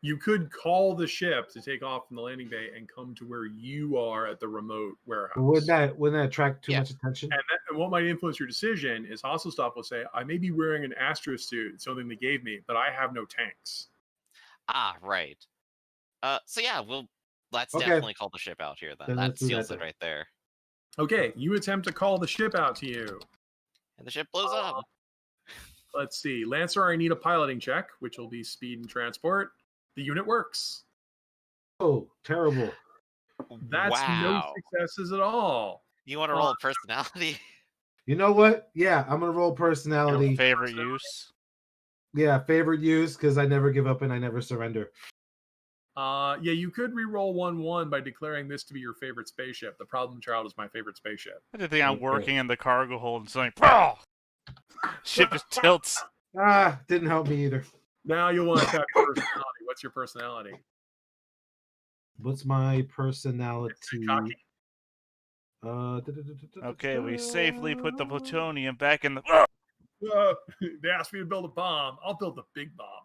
You could call the ship to take off from the landing bay and come to where you are at the remote warehouse. Wouldn't that attract too much attention? And what might influence your decision is Hasselstoff will say, I may be wearing an astro suit, something they gave me, but I have no tanks. Ah, right. So yeah, let's definitely call the ship out here then. That seals it right there. Okay, you attempt to call the ship out to you. And the ship blows up. Let's see. Lancer, I need a piloting check, which will be speed and transport. The unit works. Oh, terrible. That's no successes at all. You want to roll personality? You know what? Yeah, I'm going to roll personality. Your favorite use? Yeah, favorite use because I never give up and I never surrender. Yeah, you could re-roll 1-1 by declaring this to be your favorite spaceship. The Problem Child is my favorite spaceship. I think I'm Okay. working in the cargo hold and saying, "Pow!" Ship just tilts. Didn't help me either. Now you'll want to tap your personality. What's your personality? What's my personality? Cocky. Okay, we safely put the plutonium back in the. They asked me to build a bomb. I'll build the big bomb.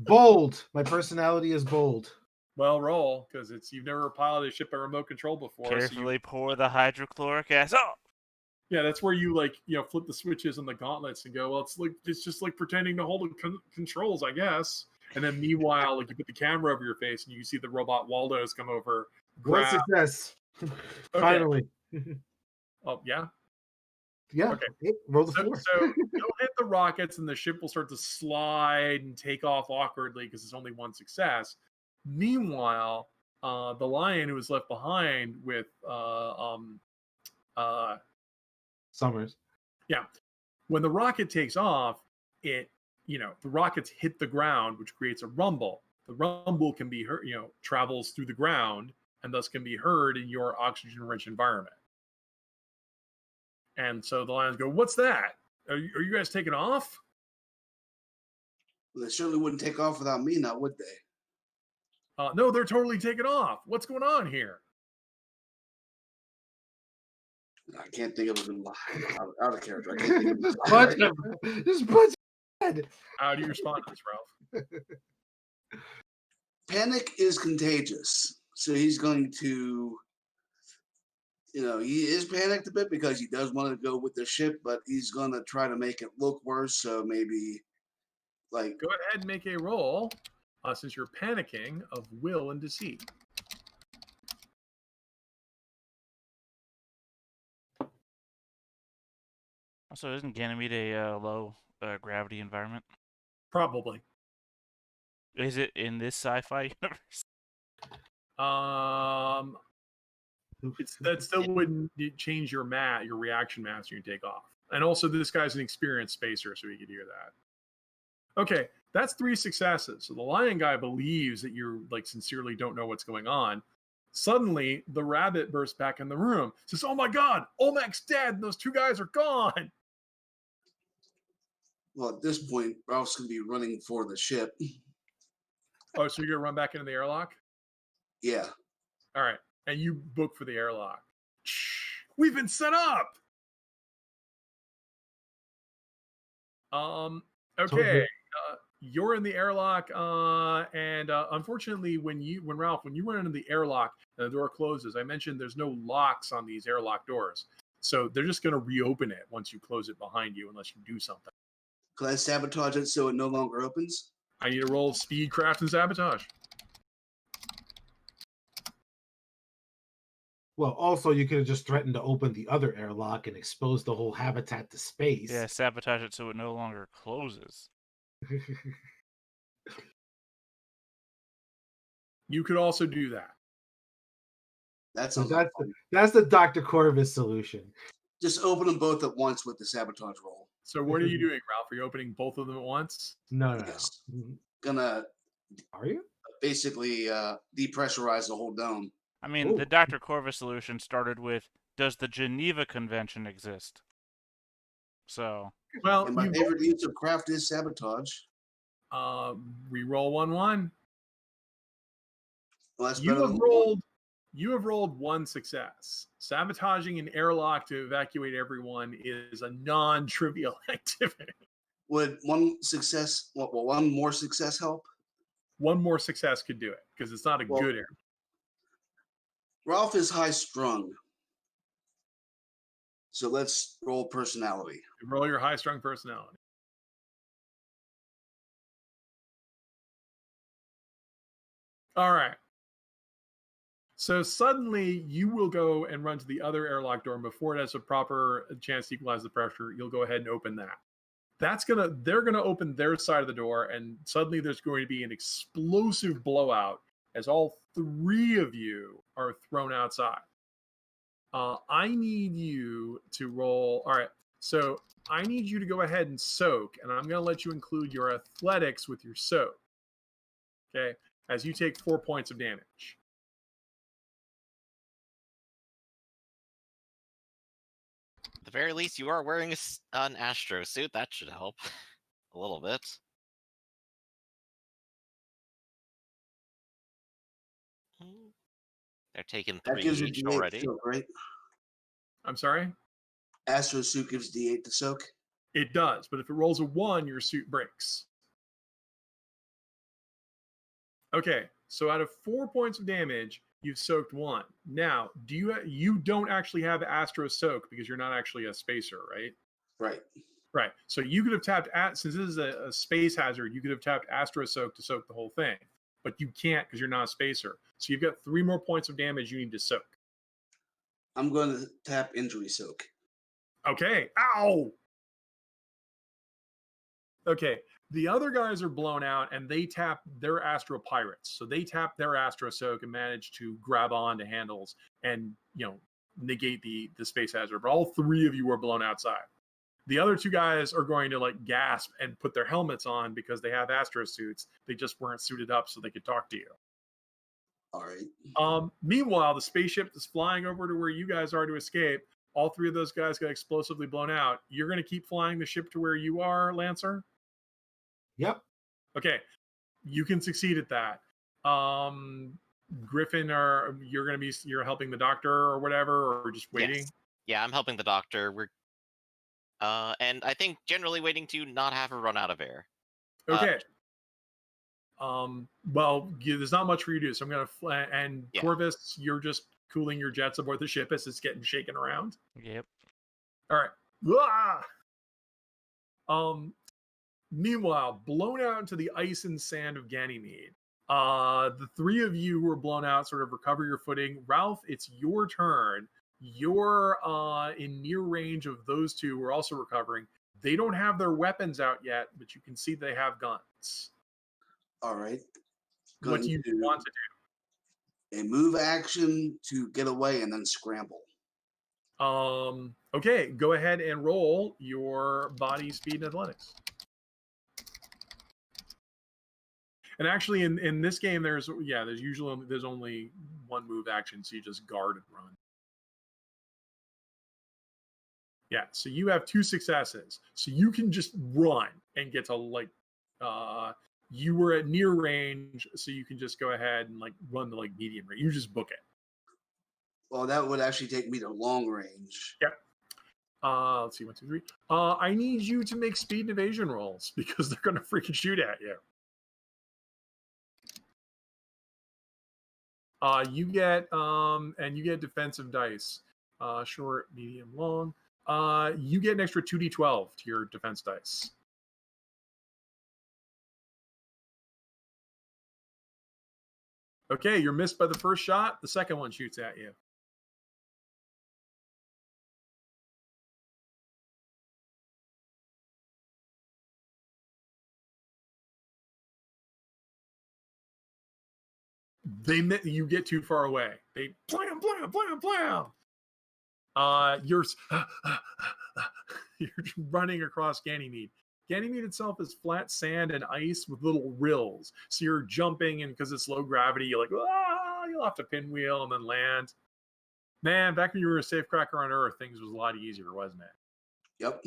Bold. My personality is bold. Well, roll, because you've never piloted a ship by remote control before. Carefully pour the hydrochloric acid. Oh! Yeah, that's where you flip the switches on the gauntlets and go, well, it's just like pretending to hold the controls, I guess. And then meanwhile, you put the camera over your face and you see the robot Waldos come over. What success? Finally. Oh yeah. Yeah. Okay. Roll the 4. So you'll hit the rockets and the ship will start to slide and take off awkwardly because it's only one success. Meanwhile, the lion who was left behind with Summers. Yeah. When the rocket takes off, the rockets hit the ground, which creates a rumble. The rumble can be heard, travels through the ground and thus can be heard in your oxygen-rich environment. And so the lions go, "What's that? Are you guys taking off?" Well, they certainly wouldn't take off without me, now would they? No, they're totally taking off. What's going on here? I can't think of a good lie. Out of character. I can't think of a lie. Just punch head. How do you respond to this, Ralph? Panic is contagious. So he's going to, he is panicked a bit because he does want to go with the ship, but he's going to try to make it look worse. So maybe, go ahead and make a roll, since you're panicking, of will and deceit. Also, isn't Ganymede a low gravity environment? Probably. Is it in this sci-fi universe? That still wouldn't change your reaction mass when you take off. And also, this guy's an experienced spacer, so he could do that. Okay, that's 3 successes. So the lion guy believes that you sincerely don't know what's going on. Suddenly, the rabbit bursts back in the room. Says, "Oh my God, Olmec's dead, and those 2 guys are gone." Well, at this point, Ralph's going to be running for the ship. Oh, so you're gonna run back into the airlock? Yeah. All right, and you book for the airlock. Shh, we've been set up. Okay. You're in the airlock, and unfortunately, when Ralph, when you went into the airlock and the door closes, I mentioned there's no locks on these airlock doors, so they're just going to reopen it once you close it behind you, unless you do something. Can I sabotage it so it no longer opens? I need a roll of speed, craft, and sabotage. Well, also you could have just threatened to open the other airlock and expose the whole habitat to space. Yeah, sabotage it so it no longer closes. You could also do that. That's the Dr. Corvus solution. Just open them both at once with the sabotage roll. So what are you doing, Ralph? Are you opening both of them at once? No. Yes. Gonna. Are you? Basically depressurize the whole dome. I mean, the Dr. Corvus solution started with, does the Geneva Convention exist? So. Well, and my favorite use of craft is sabotage. Reroll 1-1. Well, that's you have rolled 1 success. Sabotaging an airlock to evacuate everyone is a non-trivial activity. Would one more success help? 1 more success could do it, because it's not a good air. Ralph is high-strung. So let's roll personality. Roll your high-strung personality. All right. So suddenly you will go and run to the other airlock door, and before it has a proper chance to equalize the pressure, you'll go ahead and open that. They're gonna open their side of the door, and suddenly there's going to be an explosive blowout as all 3 of you are thrown outside. I need you to roll. All right. So I need you to go ahead and soak, and I'm going to let you include your athletics with your soak. Okay, as you take 4 points of damage. At the very least, you are wearing an astro suit. That should help a little bit. They're taking That 3 gives you each D8 already. to soak, right? I'm sorry? Astro suit gives D8 to soak. It does, but if it rolls a 1, your suit breaks. Okay, so out of 4 points of damage, you've soaked 1. Now, you don't actually have Astro Soak because you're not actually a spacer, right? Right. Right. So you could have tapped since this is a space hazard, you could have tapped Astro Soak to soak the whole thing, but you can't because you're not a spacer. So you've got 3 more points of damage you need to soak. I'm going to tap injury soak. Okay. Ow. Okay. The other guys are blown out and they tap their Astro Pirates. So they tap their Astro Soak and manage to grab on to handles and, negate the space hazard. But all 3 of you are blown outside. The other 2 guys are going to like gasp and put their helmets on because they have Astro suits. They just weren't suited up so they could talk to you. All right. Meanwhile, the spaceship is flying over to where you guys are to escape. All 3 of those guys got explosively blown out. You're going to keep flying the ship to where you are, Lancer? Yep. Okay. You can succeed at that. Griffin, you're helping the doctor or whatever, or just waiting? Yes. Yeah, I'm helping the doctor. We're and I think generally waiting to not have her run out of air. Okay. Well, there's not much for you to do, so I'm gonna and Yeah. Corvus, you're just cooling your jets aboard the ship as it's getting shaken around. Yep. All right. Meanwhile, blown out into the ice and sand of Ganymede. The 3 of you who are blown out sort of recover your footing. Ralph, it's your turn. You're in near range of those 2 who are also recovering. They don't have their weapons out yet, but you can see they have guns. All right. What do you want to do? A move action to get away and then scramble. Okay, go ahead and roll your body speed and athletics. And actually, in this game, there's only 1 move action, so you just guard and run. Yeah, so you have 2 successes, so you can just run and get to you were at near range, so you can just go ahead and run to medium range. You just book it. Well, that would actually take me to long range. Yep. Let's see, 1, 2, 3. I need you to make speed and evasion rolls because they're going to freaking shoot at you. You get defensive dice. Short, medium, long. You get an extra 2d12 to your defense dice. Okay, you're missed by the first shot. The second one shoots at you. You get too far away. They blam, blam, blam, blam. You're running across Ganymede. Ganymede itself is flat sand and ice with little rills. So you're jumping, and because it's low gravity, you're like, you'll have to pinwheel and then land. Man, back when you were a safecracker on Earth, things was a lot easier, wasn't it? Yep.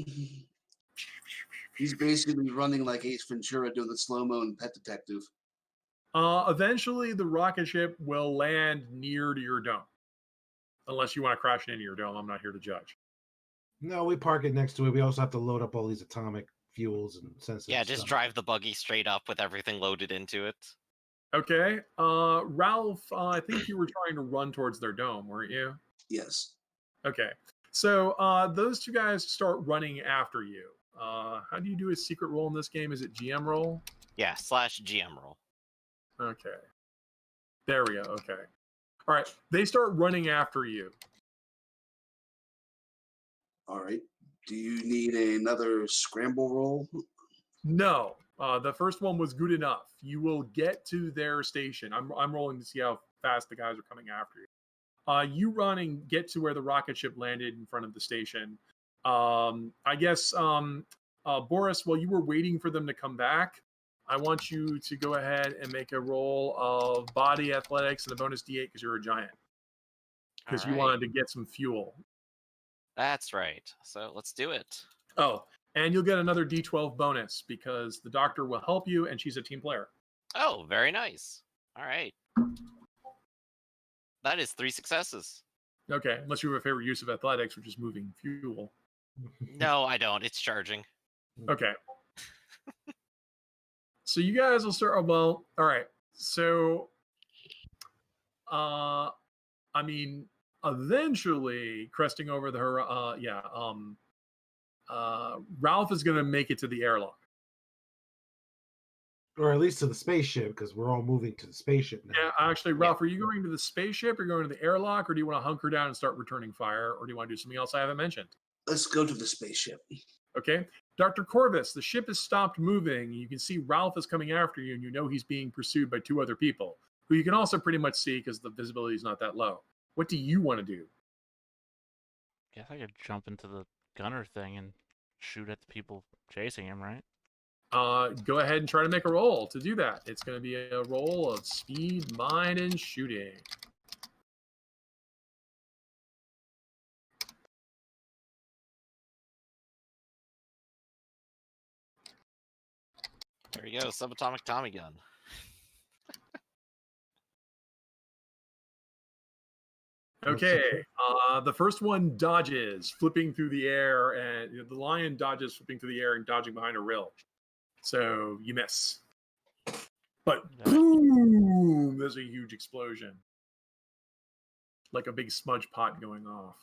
He's basically running like Ace Ventura doing the slow-mo and Pet Detective. Eventually, the rocket ship will land near to your dome. Unless you want to crash into your dome. I'm not here to judge. No, we park it next to it. We also have to load up all these atomic fuels and sensitive Yeah, just stuff. drive the buggy straight up with everything loaded into it. Okay. Ralph, I think you were trying to run towards their dome, weren't you? Yes. Okay. So those 2 guys start running after you. How do you do a secret roll in this game? Is it GM roll? Yeah, /GM roll. Okay. There we go. Okay. All right. They start running after you. All right. Do you need another scramble roll? No. The first one was good enough. You will get to their station. I'm rolling to see how fast the guys are coming after you. You run and get to where the rocket ship landed in front of the station. I guess, Boris, while you were waiting for them to come back, I want you to go ahead and make a roll of body athletics and a bonus D8 because you're a giant. Because you Alright. wanted to get some fuel. That's right. So let's do it. Oh, and you'll get another D12 bonus because the doctor will help you and she's a team player. Oh, very nice. All right. That is 3 successes. Okay, unless you have a favorite use of athletics, which is moving fuel. No, I don't. It's charging. Okay. So you guys will start. Well, all right. So, I mean, eventually, cresting over the Ralph is going to make it to the airlock. Or at least to the spaceship, because we're all moving to the spaceship now. Yeah, actually, Ralph, are you going to the spaceship? Or going to the airlock, or do you want to hunker down and start returning fire, or do you want to do something else I haven't mentioned? Let's go to the spaceship. Okay. Dr. Corvus, the ship has stopped moving. You can see Ralph is coming after you, and you know he's being pursued by 2 other people, who you can also pretty much see because the visibility is not that low. What do you want to do? Guess I could jump into the gunner thing and shoot at the people chasing him, right? Go ahead and try to make a roll to do that. It's going to be a roll of speed, mind, and shooting. There you go. Subatomic Tommy gun. Okay. The first one dodges, flipping through the air, and the lion dodges, flipping through the air and dodging behind a rill. So you miss. But boom! There's a huge explosion. Like a big smudge pot going off.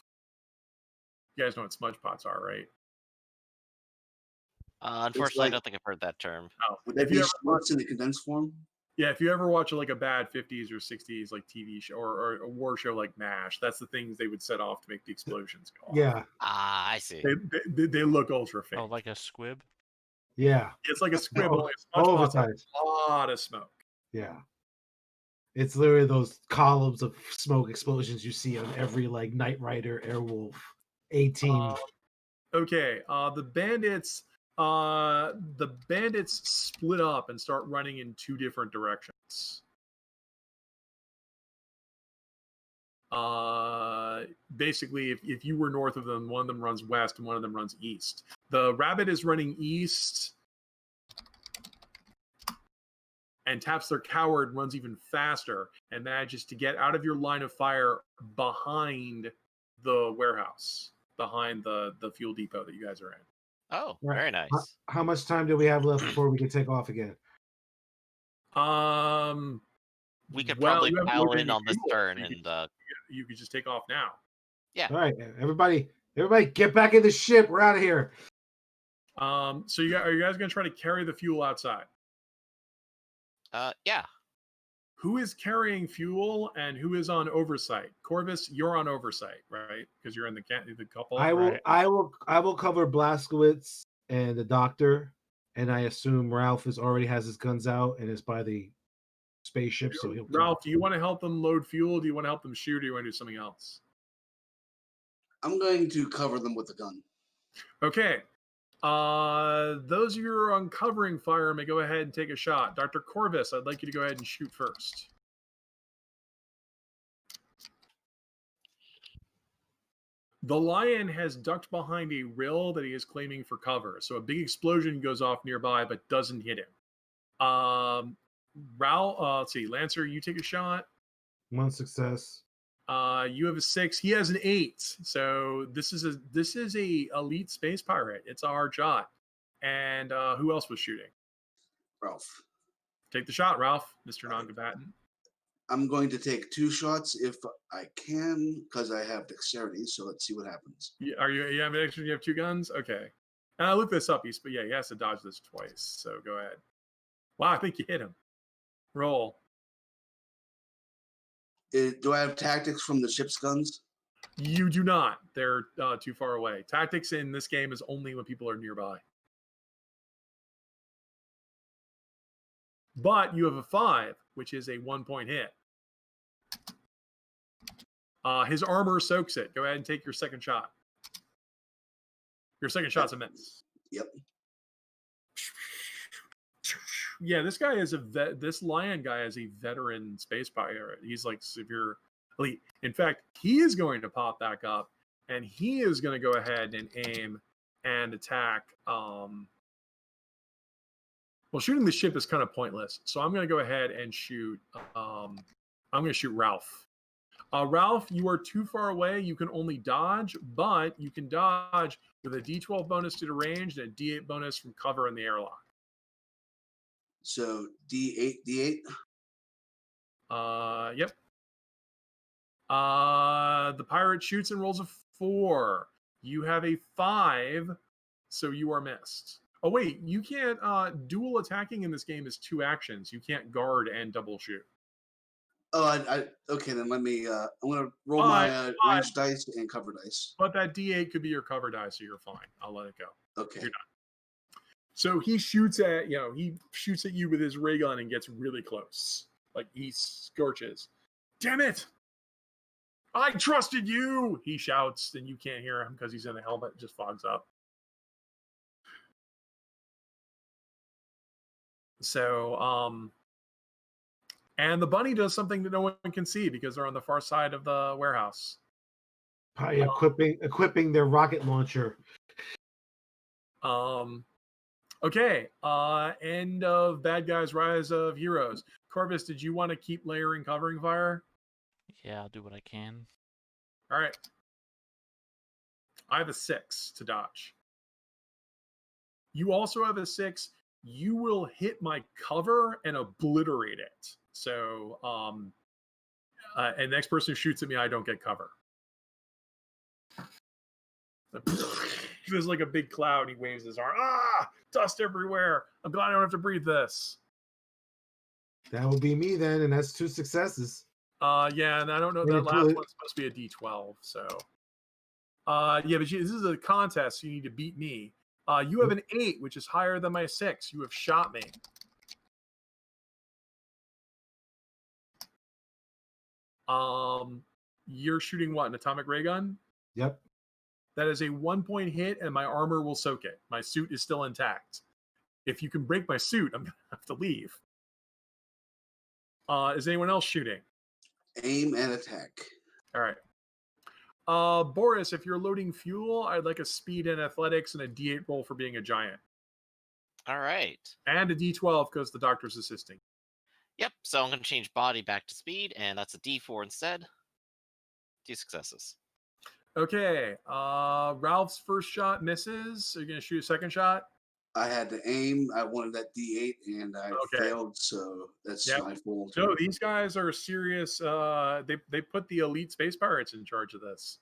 You guys know what smudge pots are, right? Unfortunately, I don't think I've heard that term. Oh, Would that if be you ever schmutz in the condensed form? Yeah, if you ever watch like a bad 50s or 60s like TV show or a war show like MASH, that's the things they would set off to make the explosions go off. Yeah, Ah, I see. They look ultra fake. Oh, like a squib? yeah, It's like a squib, Oh, only a smudge pot's have oversized. a lot of smoke. Yeah. It's literally those columns of smoke explosions you see on every like Knight Rider, Airwolf, A-Team. Okay, the bandits split up and start running in 2 different directions. Basically, if you were north of them, one of them runs west and one of them runs east. The rabbit is running east, and Taps their coward runs even faster and manages to get out of your line of fire behind the warehouse, behind the fuel depot that you guys are in. Oh, Right. very nice. How much time do we have left before we can take off again? We could well, probably you haven't pile loaded in any on this fuel, turn so and you could just take off now. All right, everybody get back in the ship. We're out of here. So are you guys going to try to carry the fuel outside? yeah. Who is carrying fuel and who is on oversight? Corvus, you're on oversight, right? Because you're in the couple. I will Right. I will cover Blaskowitz and the doctor, and I assume Ralph already has his guns out and is by the spaceship, so he'll Ralph, do you want to help them load fuel? Do you want to help them shoot? Or do you want to do something else? I'm going to cover them with a gun. Okay. Those of you who are uncovering fire may go ahead and take a shot. Dr. Corvus, I'd like you to go ahead and shoot first. The lion has ducked behind a rill that he is claiming for cover. So a big explosion goes off nearby, but doesn't hit him. Ralph, let's see, Lancer, you take a shot. 1 success. You have a 6. He has an 8. So this is a elite space pirate. It's a hard shot. And who else was shooting? Ralph. Take the shot, Ralph, Mr. Non-combatant. I'm going to take 2 shots if I can, because I have dexterity. So let's see what happens. You have 2 guns? Okay. And I looked this up, but yeah, he has to dodge this twice. So go ahead. Wow, I think you hit him. Roll. Do I have tactics from the ship's guns? You do not. They're too far away. Tactics in this game is only when people are nearby. But you have a 5, which is a 1-point hit. His armor soaks it. Go ahead and take your second shot. Your second shot's a miss. Yep. Yeah, this guy is this lion guy is a veteran space pirate. He's like severe elite. In fact, he is going to pop back up, and he is going to go ahead and aim and attack. Well, shooting the ship is kind of pointless, so I'm going to go ahead and shoot. I'm going to shoot Ralph. Ralph, you are too far away. You can only dodge, but you can dodge with a D12 bonus due to range and a D8 bonus from cover in the airlock. So D8, D8. Yep. The pirate shoots and rolls a 4. You have a 5, so you are missed. Oh wait, you can't. Dual attacking in this game is 2 actions. You can't guard and double shoot. Oh, okay. Then let me. I'm gonna roll my range dice and cover dice. But that D8 could be your cover die, so you're fine. I'll let it go. Okay. You're done. So he shoots at you with his ray gun and gets really close. Like he scorches. Damn it! I trusted you! He shouts, and you can't hear him because he's in the helmet. It just fogs up. So, and the bunny does something that no one can see because they're on the far side of the warehouse. Probably equipping their rocket launcher. Okay. End of Bad Guys, Rise of Heroes. Corvus, did you want to keep layering covering fire? Yeah, I'll do what I can. All right. I have a 6 to dodge. You also have a 6. You will hit my cover and obliterate it. So, and the next person who shoots at me, I don't get cover. There's like a big cloud. He waves his arm. Dust everywhere. I'm glad I don't have to breathe this. That would be me then, and that's 2 successes. Yeah, and I don't know. That last one's supposed to be a D12. So, yeah, but this is a contest. So you need to beat me. You have an 8, which is higher than my 6. You have shot me. You're shooting what? An atomic ray gun? Yep. That is a 1-point hit, and my armor will soak it. My suit is still intact. If you can break my suit, I'm gonna have to leave. Is anyone else shooting? Aim and attack. All right. Boris, if you're loading fuel, I'd like a speed and athletics and a D8 roll for being a giant. All right. And a D12 because the doctor's assisting. Yep. So I'm going to change body back to speed, and that's a D4 instead. 2 successes. Okay. Ralph's first shot misses. Are you going to shoot a second shot? I had to aim. I wanted that D8, and I failed, so that's my fault. No, these guys are serious. They put the elite space pirates in charge of this.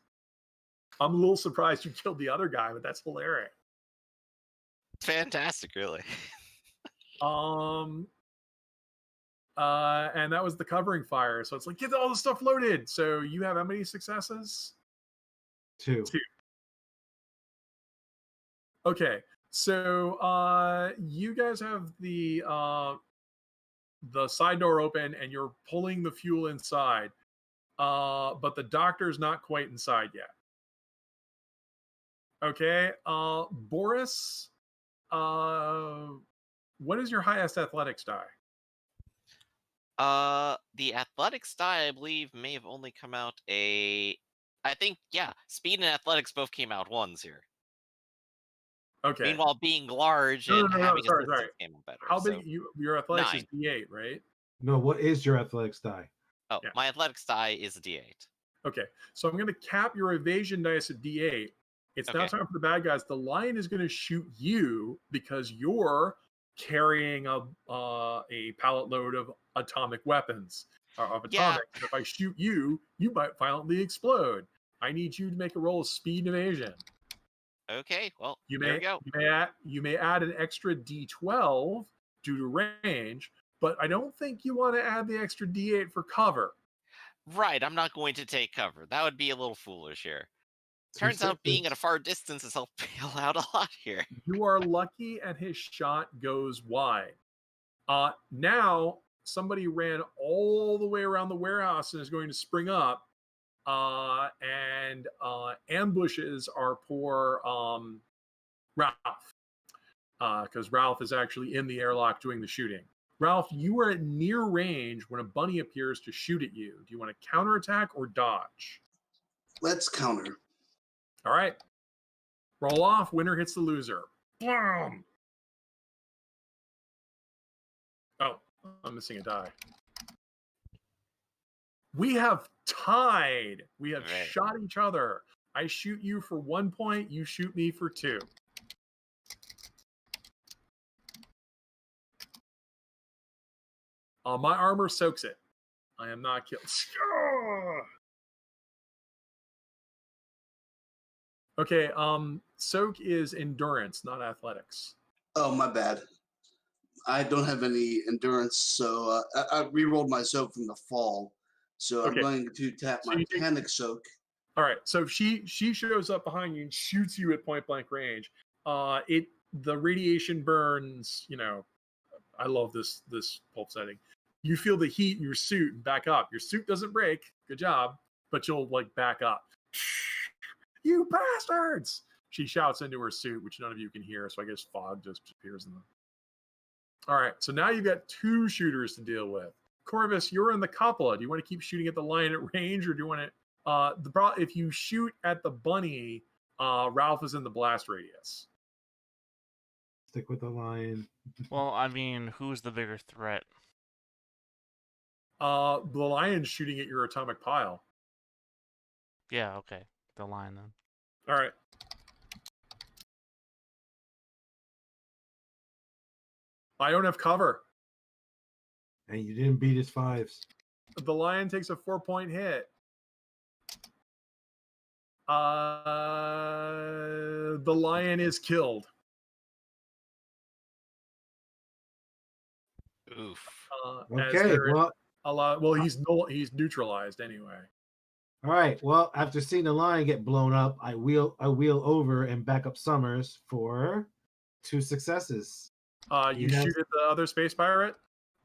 I'm a little surprised you killed the other guy, but that's hilarious. Fantastic, really. And that was the covering fire. So it's like, get all the stuff loaded. So you have how many successes? 2. Okay. So you guys have the side door open and you're pulling the fuel inside. But the doctor's not quite inside yet. Okay. Boris, what is your highest athletics die? The athletics die, I believe, may have only come out I think, speed and athletics both came out 1s here. Okay. Meanwhile, being large and having assistance came out better. How big your athletics 9. is D8, right? No, what is your athletics die? Oh, my athletics die is a D8. Okay, so I'm going to cap your evasion dice at D8. It's now time for the bad guys. The lion is going to shoot you because you're carrying a pallet load of atomic weapons. If I shoot you, you might violently explode. I need you to make a roll of speed and evasion. Okay, well, there we go. You may add an extra D12 due to range, but I don't think you want to add the extra D8 for cover. Right, I'm not going to take cover. That would be a little foolish here. Turns out being at a far distance has helped bail out a lot here. You are lucky, and his shot goes wide. Now, somebody ran all the way around the warehouse and is going to spring up and ambushes our poor Ralph, because Ralph is actually in the airlock doing the shooting. Ralph, you are at near range when a bunny appears to shoot at you. Do you want to counterattack or dodge? Let's counter. All right. Roll off. Winner hits the loser. Boom. Oh, I'm missing a die. We have tied. We have Right. shot each other. I shoot you for 1 point. You shoot me for 2. My armor soaks it. I am not killed. Okay, soak is endurance, not athletics. Oh, my bad. I don't have any endurance, so I re-rolled my soak from the fall. So I'm Okay. going to tap So my you take- panic soak. All right, so she shows up behind you and shoots you at point blank range. The radiation burns. I love this pulp setting. You feel the heat in your suit and back up. Your suit doesn't break. Good job, but you'll back up. You bastards! She shouts into her suit, which none of you can hear. So I guess fog just appears in them. All right, so now you've got 2 shooters to deal with. Corvus, you're in the cupola. Do you want to keep shooting at the lion at range, or do you want to? If you shoot at the bunny, Ralph is in the blast radius. Stick with the lion. Well, I mean, who's the bigger threat? The lion's shooting at your atomic pile. Yeah, okay. The lion then. All right. I don't have cover. And you didn't beat his 5s. The lion takes a 4-point hit. The lion is killed. Oof. Okay, well, he's neutralized anyway. all right. Well, after seeing the lion get blown up, I wheel over and back up Summers for 2 successes. You shoot at the other space pirate.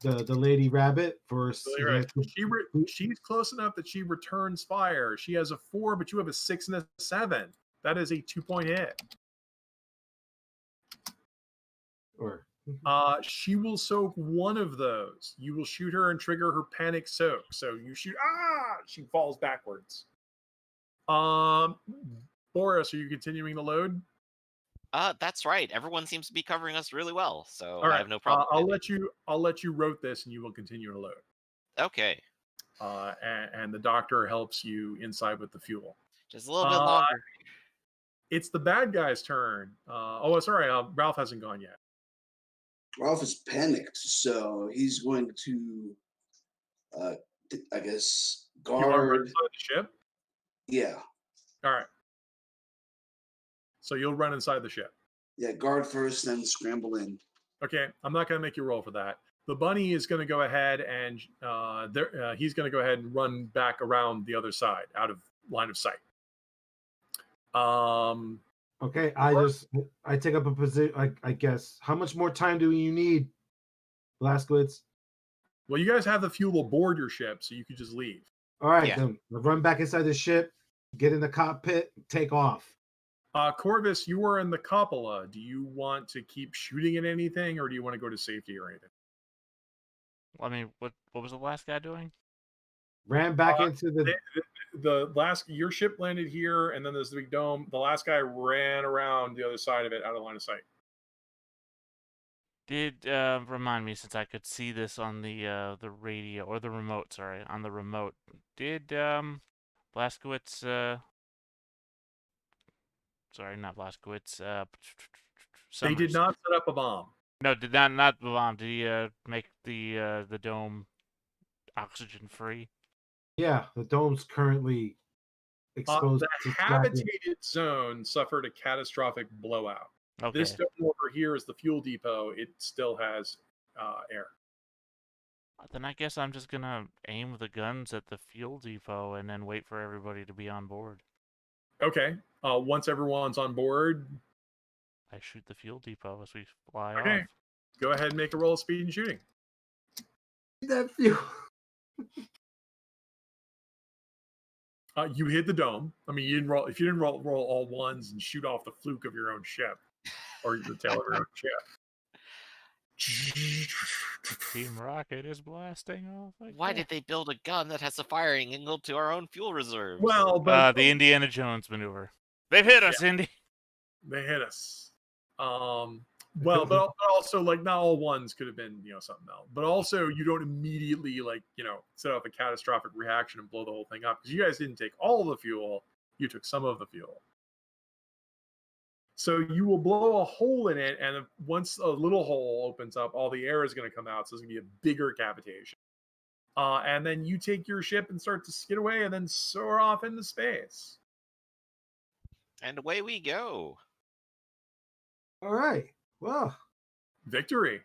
The lady rabbit for Right. She's close enough that she returns fire. She has a 4, but you have a 6 and a 7. That is a 2-point hit. or She will soak one of those. You will shoot her and trigger her panic soak. So you shoot. She falls backwards. Boris, are you continuing the load? That's right. Everyone seems to be covering us really well, so All right. I have no problem. I'll let you rote this, and you will continue to load. Okay. And the doctor helps you inside with the fuel. Just a little bit longer. It's the bad guy's turn. Sorry. Ralph hasn't gone yet. Ralph is panicked, so he's going to, I guess, You want to run guard. inside the ship? Yeah, All right. So you'll run inside the ship. yeah, guard first, then scramble in. Okay, I'm not going to make you roll for that. The bunny is going to go ahead and he's going to go ahead and run back around the other side, out of line of sight. okay, I take up a position. I guess. How much more time do you need, Blaskowitz? Well, you guys have the fuel aboard your ship, so you could just leave. All right, Yeah. then run back inside the ship, get in the cockpit, take off. Corvus, you are in the cupola. Do you want to keep shooting at anything, or do you want to go to safety or anything? I mean, what was the last guy doing? Ran back into the last, your ship landed here, and then there's the big dome. The last guy ran around the other side of it, out of line of sight. Did remind me, since I could see this on the radio or the remote. Sorry, on the remote. Did Blaskowitz? Sorry, not Blaskowitz. They did Summers. not set up a bomb. No, did not the bomb. Did he make the dome oxygen free? Yeah, the dome's currently exposed. The to cracking. habitated zone suffered a catastrophic blowout. Okay. This dome over here is the fuel depot. It still has air. Then I guess I'm just gonna aim the guns at the fuel depot and then wait for everybody to be on board. Okay. Once everyone's on board, I shoot the fuel depot as we fly Okay. off. go ahead and make a roll of speed and shooting. That fuel. You hit the dome. I mean, you didn't roll. If you didn't roll all ones and shoot off the fluke of your own ship, or the tail of your own ship. Team Rocket is blasting off. Why did they build a gun that has a firing angle to our own fuel reserves? Well, but the Indiana Jones maneuver. They've hit us, Indy. they hit us. Well, but also like not all ones could have been something else. But also you don't immediately set off a catastrophic reaction and blow the whole thing up because you guys didn't take all the fuel. You took some of the fuel. So you will blow a hole in it, and once a little hole opens up, all the air is going to come out. So it's going to be a bigger cavitation. And then you take your ship and start to skid away and then soar off into space. And away we go. All right. Well, Victory.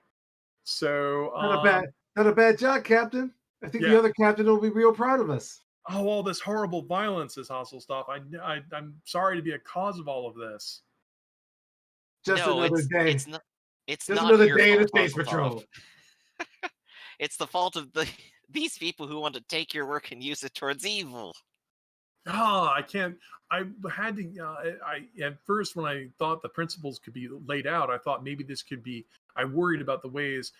So not a bad job, Captain. I think Yeah. the other captain will be real proud of us. all this horrible violence, this hostile stuff. I'm sorry to be a cause of all of this. Just No, another day. It's Just not another your day in the fault, Space Puzzle Patrol. Top. It's the fault of these people who want to take your work and use it towards evil. I can't. I had to. I at first when I thought the principles could be laid out, I thought maybe this could be. I worried about the ways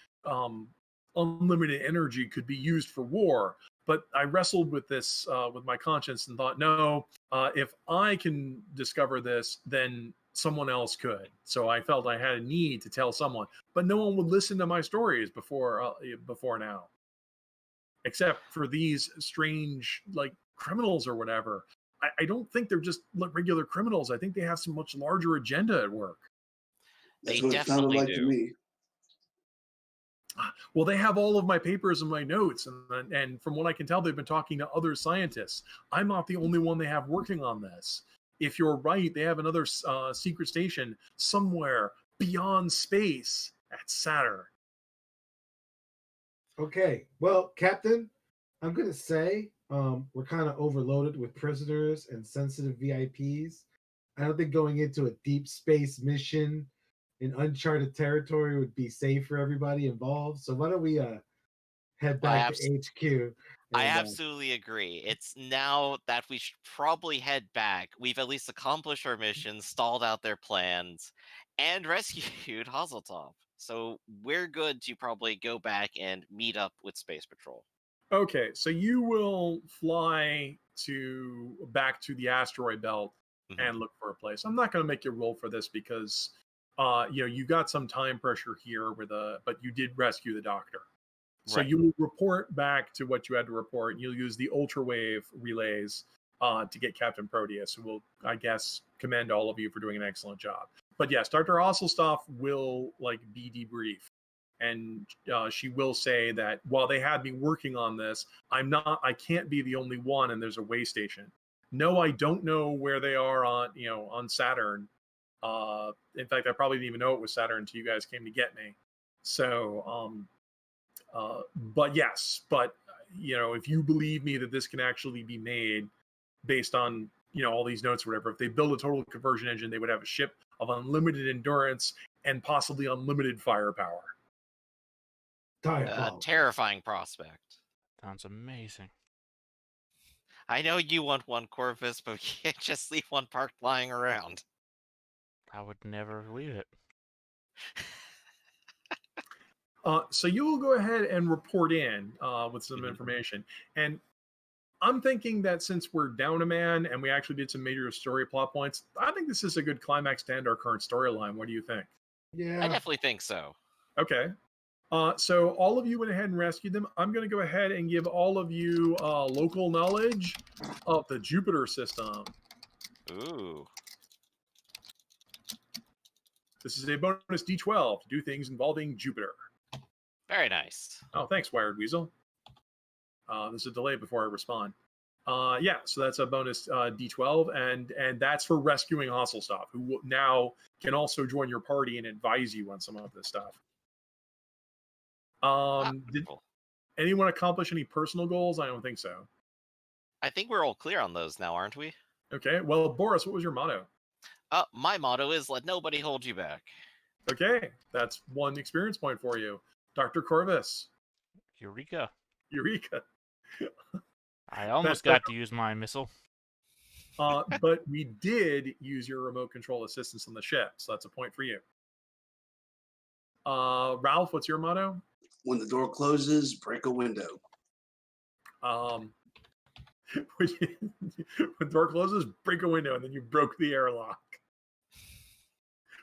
unlimited energy could be used for war. But I wrestled with this with my conscience and thought, no, if I can discover this, then someone else could. So I felt I had a need to tell someone, but no one would listen to my stories before now, except for these strange like criminals or whatever. I don't think they're just like regular criminals. I think they have some much larger agenda at work. That's They what it sounded definitely like do. to me. Well, they have all of my papers and my notes, and from what I can tell, they've been talking to other scientists. I'm not the only one they have working on this. If you're right, they have another secret station somewhere beyond space at Saturn. Okay. Well, Captain, I'm gonna say we're kind of overloaded with prisoners and sensitive VIPs. I don't think going into a deep space mission in uncharted territory would be safe for everybody involved. So why don't we head back to HQ? I and, absolutely agree. It's now that we should probably head back. We've at least accomplished our mission, stalled out their plans, and rescued Hazeltop. So we're good to probably go back and meet up with Space Patrol. Okay, so you will fly back to the asteroid belt Mhm. and look for a place. I'm not going to make you roll for this because you got some time pressure here but you did rescue the doctor. So Right. you will report back to what you had to report. You'll use the ultrawave relays to get Captain Proteus, who will, I guess, commend all of you for doing an excellent job. But yes, Dr. Osselstoff will be debriefed. And she will say that while they had me working on this, I can't be the only one, and there's a way station. No, I don't know where they are on Saturn. In fact, I probably didn't even know it was Saturn until you guys came to get me. So, but yes, if you believe me that this can actually be made based on all these notes or whatever, if they build a total conversion engine, they would have a ship of unlimited endurance and possibly unlimited firepower. Terrifying prospect. Sounds amazing. I know you want one, Corvus, but we can't just leave one parked lying around. I would never leave it. So you will go ahead and report in with some Mhm. information. And I'm thinking that since we're down a man and we actually did some major story plot points, I think this is a good climax to end our current storyline. What do you think? yeah. I definitely think so. Okay. So all of you went ahead and rescued them. I'm going to go ahead and give all of you local knowledge of the Jupiter system. Ooh. This is a bonus D12 to do things involving Jupiter. Very nice. Oh, thanks, Wired Weasel. There's a delay before I respond. Yeah, so that's a bonus D12, and that's for rescuing Hasselstoff, who now can also join your party and advise you on some of this stuff. Did Cool. anyone accomplish any personal goals? I don't think so. I think we're all clear on those now, aren't we? Okay, well, Boris, what was your motto? My motto is let nobody hold you back. Okay, that's one experience point for you. Dr. Corvus. Eureka. Eureka. I almost got to use my missile. But we did use your remote control assistance on the ship, so that's a point for you. Ralph, what's your motto? When the door closes, break a window. When the door closes, break a window, and then you broke the airlock.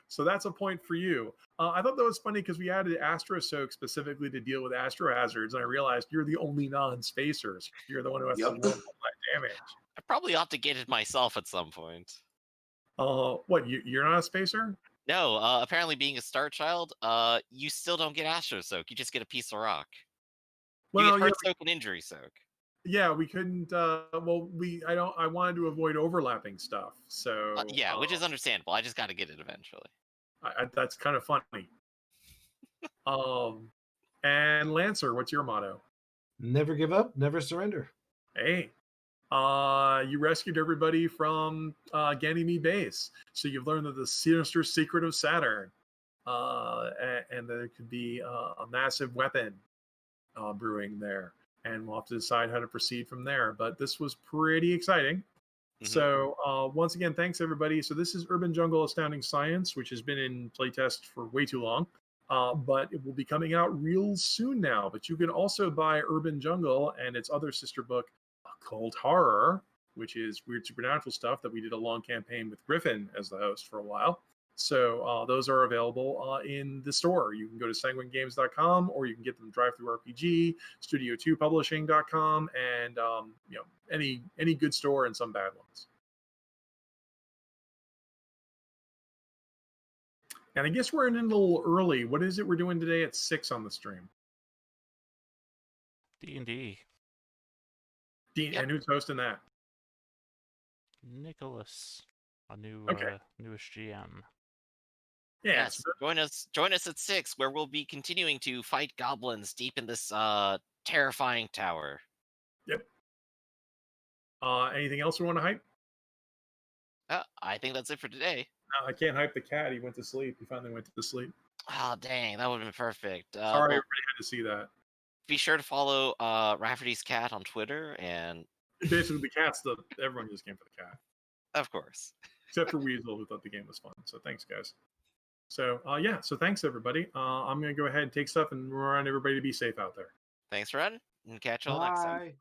So that's a point for you. I thought that was funny because we added Astro Soak specifically to deal with astro hazards, and I realized you're the only non-spacer. So you're the one who has to Yep. roll all that damage. I probably ought to get it myself at some point. What? You're not a spacer? No, apparently being a Star Child, you still don't get Astro Soak. You just get a piece of rock. You Well, get Hurt Soak and Injury Soak. yeah, we couldn't. I wanted to avoid overlapping stuff. So Yeah, which is understandable. I just got to get it eventually. that's kind of funny. And Lancer, what's your motto? Never give up, never surrender. Hey, you rescued everybody from Ganymede Base, so you've learned that the sinister secret of Saturn, and there could be a massive weapon brewing there, and we'll have to decide how to proceed from there. But this was pretty exciting. So once again, thanks everybody. So this is Urban Jungle Astounding Science, which has been in playtest for way too long. But it will be coming out real soon now. But you can also buy Urban Jungle and its other sister book, Cold Horror, which is weird supernatural stuff that we did a long campaign with Griffin as the host for a while. So those are available in the store. You can go to sanguinegames.com, or you can get them DriveThruRPG, Studio2Publishing.com, and any good store and some bad ones. And I guess we're in a little early. What is it we're doing today at 6 on the stream? D&D. Yep. And who's hosting that? Nicholas, a newest GM. Yes, join us at 6, where we'll be continuing to fight goblins deep in this terrifying tower. Yep. Anything else we want to hype? I think that's it for today. No, I can't hype the cat. He went to sleep. He finally went to sleep. Oh, dang, that would have been perfect. Sorry, everybody had to see that. Be sure to follow Rafferty's cat on Twitter, and basically the cat's everyone just came for the cat. Of course. Except for Weasel, who thought the game was fun. So thanks, guys. So so thanks everybody. I'm gonna go ahead and take stuff and run everybody to be safe out there. Thanks, Ren, and catch you all next time.